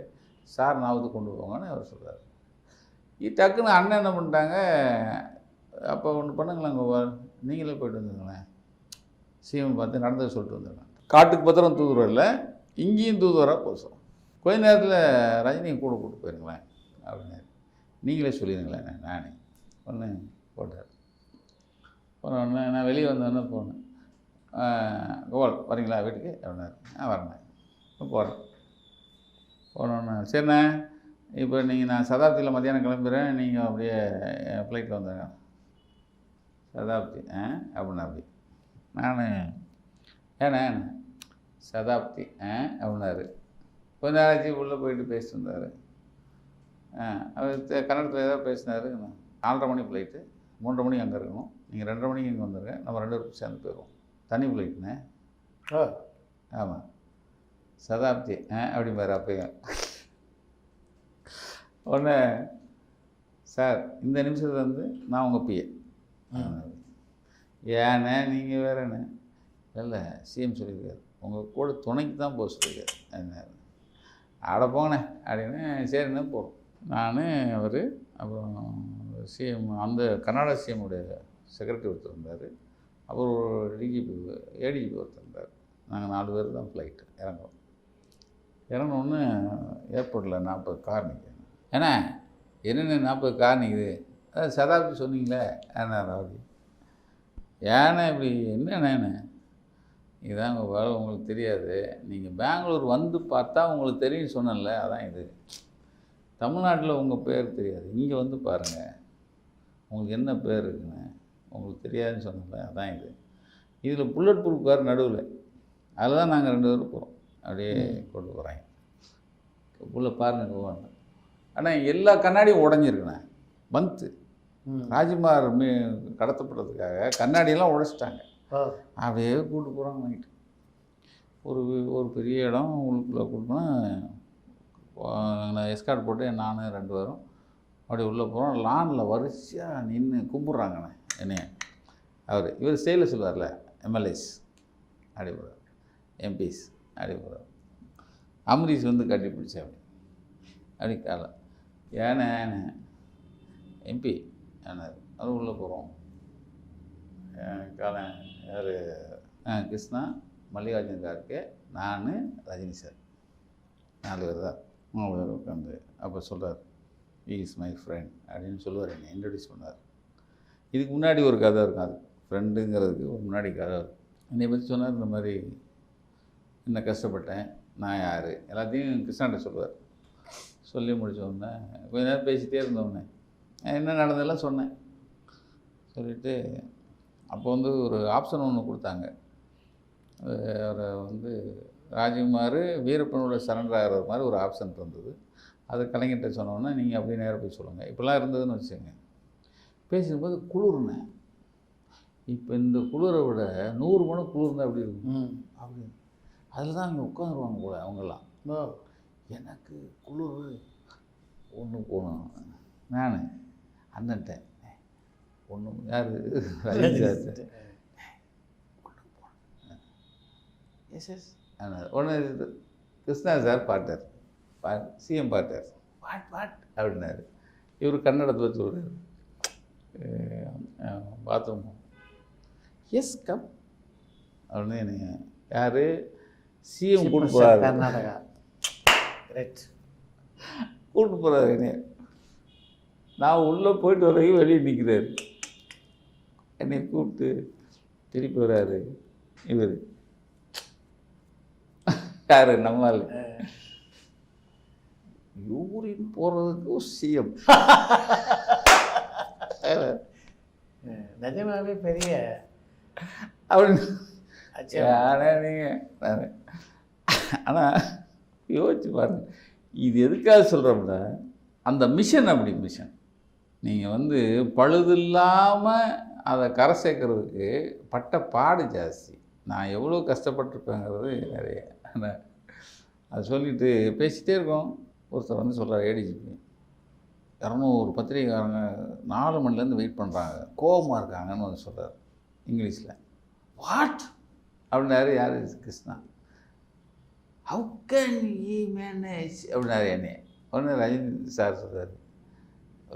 சார் நாவது கொண்டு போங்கன்னு அவர் சொல்கிறார். டக்குன்னு அண்ணன் என்ன பண்ணிட்டாங்க, அப்போ ஒன்று பண்ணுங்களேன் கோபால், நீங்களே போய்ட்டு வந்துங்களேன், சிஎம் பார்த்து நடந்தது சொல்லிட்டு வந்துடுங்க. காட்டுக்கு பத்திரம் தூதுவரம் இல்லை, இங்கேயும் தூதுவராக போசோம். கொஞ்ச நேரத்தில் ரஜினியை கூட கூப்பிட்டு போயிருங்களேன் அப்படின்னு நீங்களே சொல்லிடுங்களேன். நானே ஒன்று போட்டார். போனோடனே நான் வெளியே வந்தோடனே போனேன். கோபால் வரீங்களா வீட்டுக்கு அப்படின்னாரு. வரேன் போகிறேன். போனோன்னே சரிண்ணே, இப்போ நீங்கள் நான் சதாப்தியில் மத்தியானம் கிளம்புறேன், நீங்கள் அப்படியே ஃப்ளைட்டில் வந்துடுங்க. சதாப்தி அப்படின்னா அப்படி நான் ஏண்ணே சதாப்தி அப்படின்னாரு. கொஞ்ச நேராச்சு உள்ளே போயிட்டு பேசிட்டு இருந்தார். அவர் கன்னடத்தில் ஏதாவது பேசினார். 4:30 மணி ஃப்ளைட்டு, 3:30 மணிக்கு அங்கே இருக்கணும், நீங்கள் 2:30 மணிக்கு இங்கே வந்துடுங்க, நம்ம 2 பேரும் சேர்ந்து போயிடுவோம். தனி ஃப்ளைட்டுண்ணே. ஆமாம் சதாப்தி அப்படிம்பாரு. அப்பயும் உடனே சார் இந்த நிமிஷத்தில் வந்து நான் உங்கள் பிஏ. ஏண்ணே நீங்கள் வேறண்ணே? இல்லை சிஎம் சொல்லியிருக்காரு, உங்கள் கூட துணைக்கு தான் போக சொல்லியிருக்காரு என்ன. ஆட போங்கண்ணே அப்படின்னு. சரிண்ணே போகிறோம். நான் அவர் அப்புறம் சிஎம் அந்த கர்நாடகா சிஎம்முடைய செக்ரட்டரி ஒருத்தர் இருந்தார், அப்புறம் ஒரு டிஜிபி ஏடிஜிபி ஒருத்தர் இருந்தார். நாங்கள் 4 பேர் தான் ஃப்ளைட்டு இறங்குறோம். இறங்கினோன்னு ஏர்போர்ட்டில் 40 கார் நிற்கும். ஏன்னா என்னென்ன 40 கார் நிற்குது, அதான் சதாப்தி சொன்னீங்களே ஏன்னா ராவதி ஏன்னா இப்படி என்னண்ணே இதுதான் உங்கள் வேலை, உங்களுக்கு தெரியாது, நீங்கள் பெங்களூர் வந்து பார்த்தா உங்களுக்கு தெரியும் சொன்னல, அதான் இது. தமிழ்நாட்டில் உங்கள் பேர் தெரியாது, இங்கே வந்து பாருங்கள் உங்களுக்கு என்ன பேர் இருக்குன்னு உங்களுக்கு தெரியாதுன்னு சொன்னல, அதான் இது. இதில் புல்லட் ப்ரூஃப் கார் நடுவில், அதில் தான் நாங்கள் 2 பேரும் போகிறோம், அப்படியே கொண்டு போகிறாங்க. உள்ள பாருங்க போவாங்க. ஆனால் எல்லா கண்ணாடியும் உடஞ்சிருக்குண்ணே. பந்து ராஜ்குமார் கடத்தப்படுறதுக்காக கண்ணாடியெல்லாம் உடைச்சிட்டாங்க. அப்படியே கூப்பிட்டு போகிறாங்க நைட்டு. ஒரு பெரிய இடம் உள்ளுக்குள்ளே கூப்பிட்டோன்னா நான் எஸ்கார்ட் போட்டு நான் 2 பேரும் அப்படி உள்ளே போகிறோம். லானில் வரிசையாக நின்று கும்பிட்றாங்கண்ணே என்னைய. இவர் ஸ்டைலில் சொல்லுவார்ல, எம்எல்ஏஸ் அப்படி போகிறார், எம்பிஸ் அப்படி போகிறார். அமரீஷ் வந்து கட்டி பிடிச்சா அப்படி காலை ஏன்னா எம்பி ஏன்னாரு. அது உள்ளே போகிறோம். காலை யார் கிருஷ்ணா, மல்லிகார்ஜுன் கார்கே, நான், ரஜினி சார் 4 பேர் தான். 4 பேர் உட்காந்து அப்போ சொல்கிறார், ஹி இஸ் மை ஃப்ரெண்ட் அப்படின்னு சொல்லுவார், என்னை இன்ட்ரடியூஸ் பண்ணார். இதுக்கு முன்னாடி ஒரு கதை இருக்கும், அது ஃப்ரெண்டுங்கிறதுக்கு ஒரு முன்னாடி கதை இருக்கும். என்னை பற்றி சொன்னார், இந்த மாதிரி என்ன கஷ்டப்பட்டேன், நான் யார் எல்லாத்தையும் கிருஷ்ணாட்ட சொல்லுவார். சொல்லி முடித்தோடனே கொஞ்ச நேரம் பேசிகிட்டே இருந்தோடனே என்ன நடந்ததெல்லாம் சொன்னேன். சொல்லிவிட்டு அப்போ வந்து ஒரு ஆப்ஷன் ஒன்று கொடுத்தாங்க. அவரை வந்து ராஜ்குமார் வீரப்பனோட சரண்டர் ஆகிற மாதிரி ஒரு ஆப்ஷன் இருந்தது. அது கலைஞர்கிட்ட சொன்னோன்னா நீங்கள் அப்படியே நேராக போய் சொல்லுங்கள். இப்போலாம் இருந்ததுன்னு வச்சுக்கோங்க. பேசும்போது குளிர்னேன். இப்போ இந்த குளிரை விட 100 மணி குளிர்ந்தால் அப்படி இருக்கும் அப்படி. அதில் தான் அங்கே உட்காந்துருவாங்க போல அவங்கெல்லாம். எனக்கு குளிர் ஒன்று போகணும். நான் அண்ணன்ட்ட ஒன்று யார் ரஜினி சார் ஒன்று போகணும். எஸ் ஒன்று கிருஷ்ணா சார் பாட்டார், சிஎம் பாட்டார், வாட் அப்படின்னாரு. இவர் கன்னடத்தில் சொல்கிறார், பாத்ரூம் எஸ் கம் அப்படின்னு. என்னைய யார் சிஎம் கூப்பிட்டு போகிறாரு, கர்நாடகா கூப்பிட்டு போகிறாரு என்னைய. நான் உள்ளே போயிட்டு வரைக்கும் வெளியே நிற்கிறாரு. என்னை கூப்பிட்டு திருப்பி வர்றாரு இவர் யார் நம்மால் யூரின் போகிறதுக்கு சிஎம். நிஜமாவே பெரிய அப்படின்னு ஆனால் நீங்கள் ஆனால் யோசிச்சு பாருங்கள், இது எதுக்காக சொல்கிறோம்னா அந்த மிஷன் அப்படி மிஷன். நீங்கள் வந்து பழுதில்லாமல் அதை கரை சேர்க்கறதுக்கு பட்ட பாடு ஜாஸ்தி. நான் எவ்வளோ கஷ்டப்பட்டுருப்பேங்கிறது நிறைய. ஆனால் அதை சொல்லிவிட்டு பேசிகிட்டே இருக்கோம். ஒருத்தர் வந்து சொல்கிறார், ஏடிஜிபி 200 பத்திரிகைக்காரங்க 4 மணிலேருந்து வெயிட் பண்ணுறாங்க, கோபமாக இருக்காங்கன்னு வந்து சொல்கிறார் இங்கிலீஷில். வாட் அப்படின்னாரு. யார் Krishna. How can E manage அப்படின்னாரு என்னை. உடனே ரஜினி சார் சொல்கிறார்,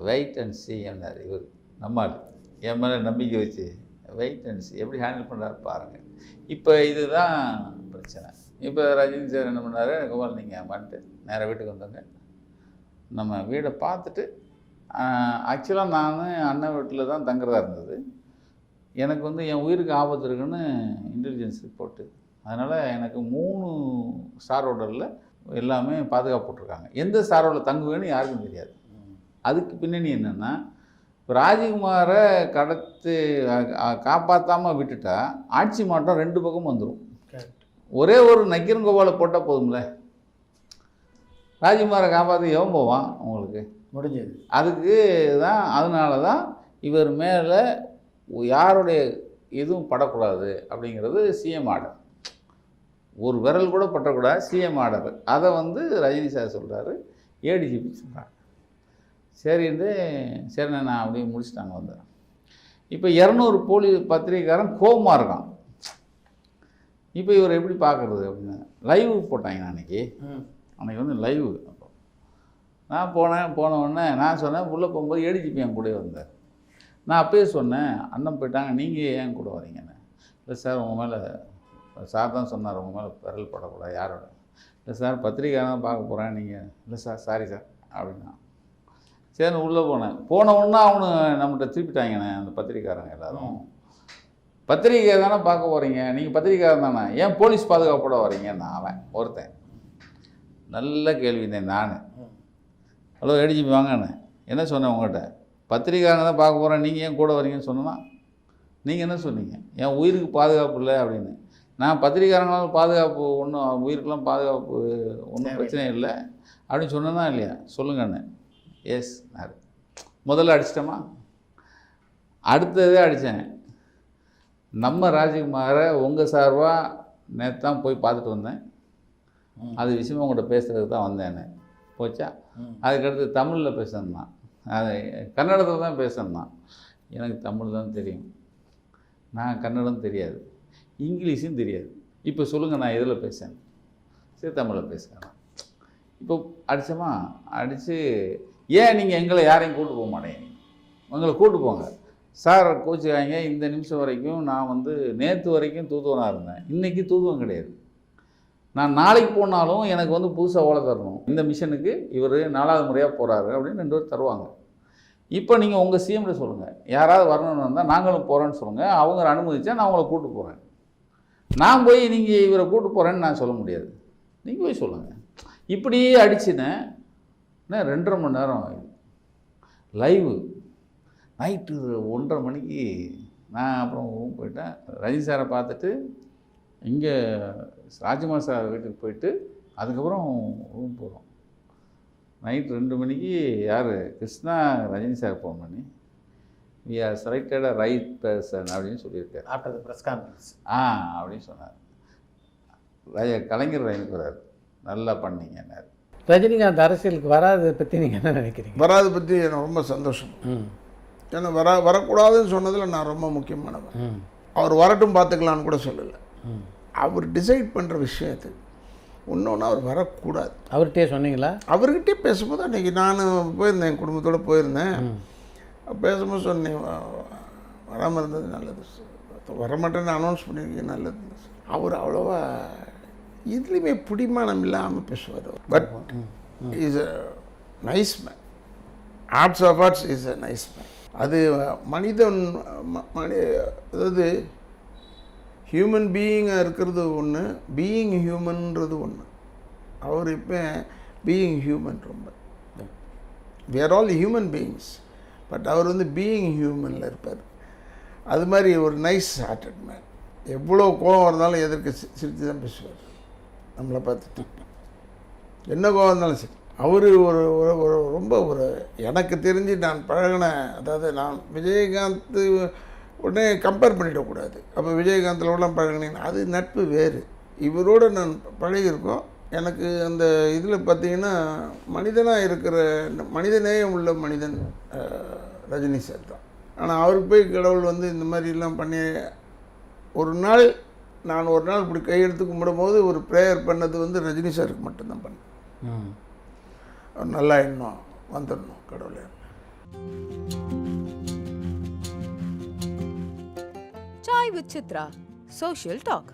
வெயிட் அண்ட் சி அப்படின்னாரு. இவர் நம்மால் என் மேலே நம்பிக்கை வச்சு வெயிட் அண்ட் சி எப்படி ஹேண்டில் பண்ணுறாரு பாருங்கள். இப்போ இதுதான் பிரச்சனை. இப்போ ரஜினி சார் என்ன பண்ணார், கோபால் நீங்கள் வந்துட்டு நேராக வீட்டுக்கு வந்தோங்க, நம்ம வீடை பார்த்துட்டு ஆக்சுவலாக நான் அண்ணன் வீட்டில் தான் தங்குறதா இருந்தது. எனக்கு வந்து என் உயிருக்கு ஆபத்து இருக்குன்னு இன்டெலிஜென்ஸ் ரிப்போர்ட்டு. அதனால் எனக்கு 3 ஸ்டார் ஹோட்டலில் எல்லாமே பாதுகாப்பு போட்டிருக்காங்க. எந்த ஸ்டார் ஹோட்டலில் தங்குவேன்னு யாருக்கும் தெரியாது. அதுக்கு பின்னணி என்னென்னா, இப்போ ராஜ்குமாரை காப்பாற்றாமல் விட்டுட்டா ஆட்சி மாற்றம் 2 பக்கமும் வந்துடும். ஒரே ஒரு நக்கீரங்கோபாலை போட்டால் போதும்ல, ராஜ்குமாரை காப்பாற்ற எவன் போவான் உங்களுக்கு முடிஞ்சது. அதுக்கு தான், அதனால தான் இவர் மேலே யாருடைய எதுவும் படக்கூடாது அப்படிங்கிறது சிஎம் ஆர்டர். ஒரு விரல் கூட பற்றக்கூடாது சிஎம் ஆர்டர். அதை வந்து ரஜினி சார் சொல்கிறாரு, ஏடிஜிபி சொல்கிறாங்க. சரின்னு சரி நான் அப்படியே முடிச்சுட்டாங்க வந்தேன். இப்போ 200 போலீஸ் பத்திரிகைக்காரன் கோபமாக இருக்கான். இப்போ இவர் எப்படி பார்க்குறது அப்படின்னு லைவ் போட்டாங்க. அன்றைக்கி வந்து லைவ். நான் போன உடனே நான் சொன்னேன், உள்ளே போகும்போது ஏடிஜிபி என் கூட வந்தார். நான் அப்பயே சொன்னேன், அண்ணன் போயிட்டாங்க, நீங்கள் ஏன் கூட வரீங்கன்னு. இல்லை சார் உங்கள் மேலே சார் தான் சொன்னார், உங்கள் மேலே விரல் படக்கூடாது யாரோட. இல்லை சார் பத்திரிக்கையாளர் பார்க்க போகிறேன், நீங்கள் இல்லை சார் சாரி சார் அப்படின்னா. சரி உள்ளே போன உடனே அவனு நம்மகிட்ட திருப்பிட்டாங்கண்ணே அந்த பத்திரிக்கையாரங்க எல்லோரும். பத்திரிக்கை தானே பார்க்க போகிறீங்க, நீங்கள் பத்திரிக்கையாளர் தானே, ஏன் போலீஸ் பாதுகாப்போட வரீங்கன்னு அவன் ஒருத்தன். நல்ல கேள்விந்தேன் நான். ஹலோ ஏடிஜிபி வாங்கண்ணே, என்ன சொன்னேன் உங்கள்கிட்ட, பத்திரிக்கையாளங்க தான் பார்க்க போகிறேன், நீங்கள் ஏன் கூட வரீங்கன்னு சொன்னா நீங்கள் என்ன சொன்னீங்க, என் உயிருக்கு பாதுகாப்பு இல்லை அப்படின்னு. நான் பத்திரிக்கையாளங்களால் பாதுகாப்பு ஒன்றும் உயிருக்கெல்லாம் பாதுகாப்பு ஒன்றும் பிரச்சனை இல்லை அப்படின்னு சொன்னேன்னா இல்லையா, சொல்லுங்கண்ணே. எஸ் நான் முதல்ல அடிச்சிட்டோமா, அடுத்ததே அடித்தேன். நம்ம ராஜகுமாரை உங்கள் சார்பாக நேற்று தான் போய் பார்த்துட்டு வந்தேன், அது விஷயமா உங்கள்கிட்ட பேசுகிறதுக்கு தான் வந்தேன்னு போச்சா. அதுக்கடுத்து தமிழில் பேசணும்னா, அது கன்னடத்தில் தான் பேசணும்னா, எனக்கு தமிழ் தான் தெரியும், நான் கன்னடம் தெரியாது, இங்கிலீஷும் தெரியாது. இப்போ சொல்லுங்கள் நான் எதில் பேசேன், சரி தமிழில் பேசுகிறேன். இப்போ அடித்தோமா, அடித்து ஏன் நீங்கள் எங்களை யாரையும் கூப்பிட்டு போக மாட்டேங்க, உங்களை கூப்பிட்டு போங்க சார், கோச்சுக்காங்க. இந்த நிமிஷம் வரைக்கும் நான் வந்து நேற்று வரைக்கும் தூதுவனாக இருந்தேன், இன்றைக்கி தூதுவன் கிடையாது. நான் நாளைக்கு போனாலும் எனக்கு வந்து புதுசாக ஓலை தரணும், இந்த மிஷனுக்கு இவர் 4வது முறையாக போகிறாரு அப்படின்னு 2 பேர் தருவாங்க. இப்போ நீங்கள் உங்கள் சிஎம்கிட்ட சொல்லுங்கள், யாராவது வரணும்னு இருந்தால் நாங்களும் போகிறேன்னு சொல்லுங்கள், அவங்க அனுமதிச்சா நான் உங்களை கூப்பிட்டு போகிறேன். நான் போய் நீங்கள் இவரை கூப்பிட்டு போகிறேன்னு நான் சொல்ல முடியாது, நீங்கள் போய் சொல்லுங்கள். இப்படியே அடிச்சுனேன் 2.5 மணி நேரம் லைவு. நைட்டு 1:30 மணிக்கு நான் அப்புறம் ரூம் போயிட்டேன். ரஜினி சாரை பார்த்துட்டு இங்கே ராஜ்குமார் சார் வீட்டுக்கு போயிட்டு அதுக்கப்புறம் ரூம் போகிறோம். நைட் 2 மணிக்கு யார் கிருஷ்ணா ரஜினி சார் ஃபோன் பண்ணி we are selected right person அப்படின்னு சொல்லியிருக்காரு ஆஃப்டர் த ப்ரெஸ் கான்ஃபரன்ஸ். அப்படின்னு சொன்னார். கலைஞர் ரயிலுக்குறாரு, நல்லா பண்ணீங்கன்னாரு. ரஜினிகாந்த் அரசியலுக்கு வராதை பற்றி நீங்கள் என்ன நினைக்கிறீங்க? வராதை பற்றி எனக்கு ரொம்ப சந்தோஷம். ஏன்னா வரக்கூடாதுன்னு சொன்னதில் நான் ரொம்ப முக்கியமானவன். அவர் வரட்டும் பார்த்துக்கலான்னு கூட சொல்லலை, அவர் டிசைட் பண்ணுற விஷயத்து இன்னொன்று அவர் வரக்கூடாது. அவர்கிட்டே சொன்னீங்களா? அவர்கிட்டே பேசும்போது அன்றைக்கி நான் போயிருந்தேன், என் குடும்பத்தோடு போயிருந்தேன். பேசும்போது சொன்னேன் வராமல் இருந்தது நல்லது, வரமாட்டேன்னு அனௌன்ஸ் பண்ணியிருக்கேன் நல்லது. அவர் அவ்வளோவா இதுலேயுமே பிடிமானம் இல்லாமல் பேசுவார். But is a nice man, arts of arts is a nice man. அது மனிதன் அதாவது ஹியூமன் பீயிங்காக இருக்கிறது ஒன்று, பீயிங் ஹியூமன்றது ஒன்று. அவர் இப்போ பீயிங் ஹியூமன் ரொம்ப, we are all human beings, but அவர் வந்து பீயிங் ஹியூமனில் இருப்பார். அது மாதிரி ஒரு நைஸ் ஹார்ட்டட் மேன். எவ்வளோ கோபம் இருந்தாலும் எதற்கு சிரித்து தான் பேசுவார். நம்மளை பார்த்துட்டு என்ன கோபம் இருந்தாலும் சரி. அவர் ஒரு ரொம்ப எனக்கு தெரிஞ்சு நான் பழகின, அதாவது நான் விஜயகாந்த் உடனே கம்பேர் பண்ணிடக்கூடாது. அப்போ விஜயகாந்தில் பழகினேன், அது நட்பு வேறு. இவரோடு நான் பழகியிருக்கோம். எனக்கு அந்த இதில் பார்த்திங்கன்னா மனிதனாக இருக்கிற மனிதநேயம் உள்ள மனிதன் ரஜினி சார் தான். ஆனால் அவருக்கு போய் கடவுள் வந்து இந்த மாதிரிலாம் பண்ணி ஒரு நாள் இப்படி கையெடுத்து கும்பிடும்போது ஒரு ப்ரேயர் பண்ணது வந்து ரஜினி சாருக்கு மட்டும்தான் பண்ணேன். நல்லா இன்னும் வந்துடணும் கடவுளே. Chai with Chitra, Social Talk.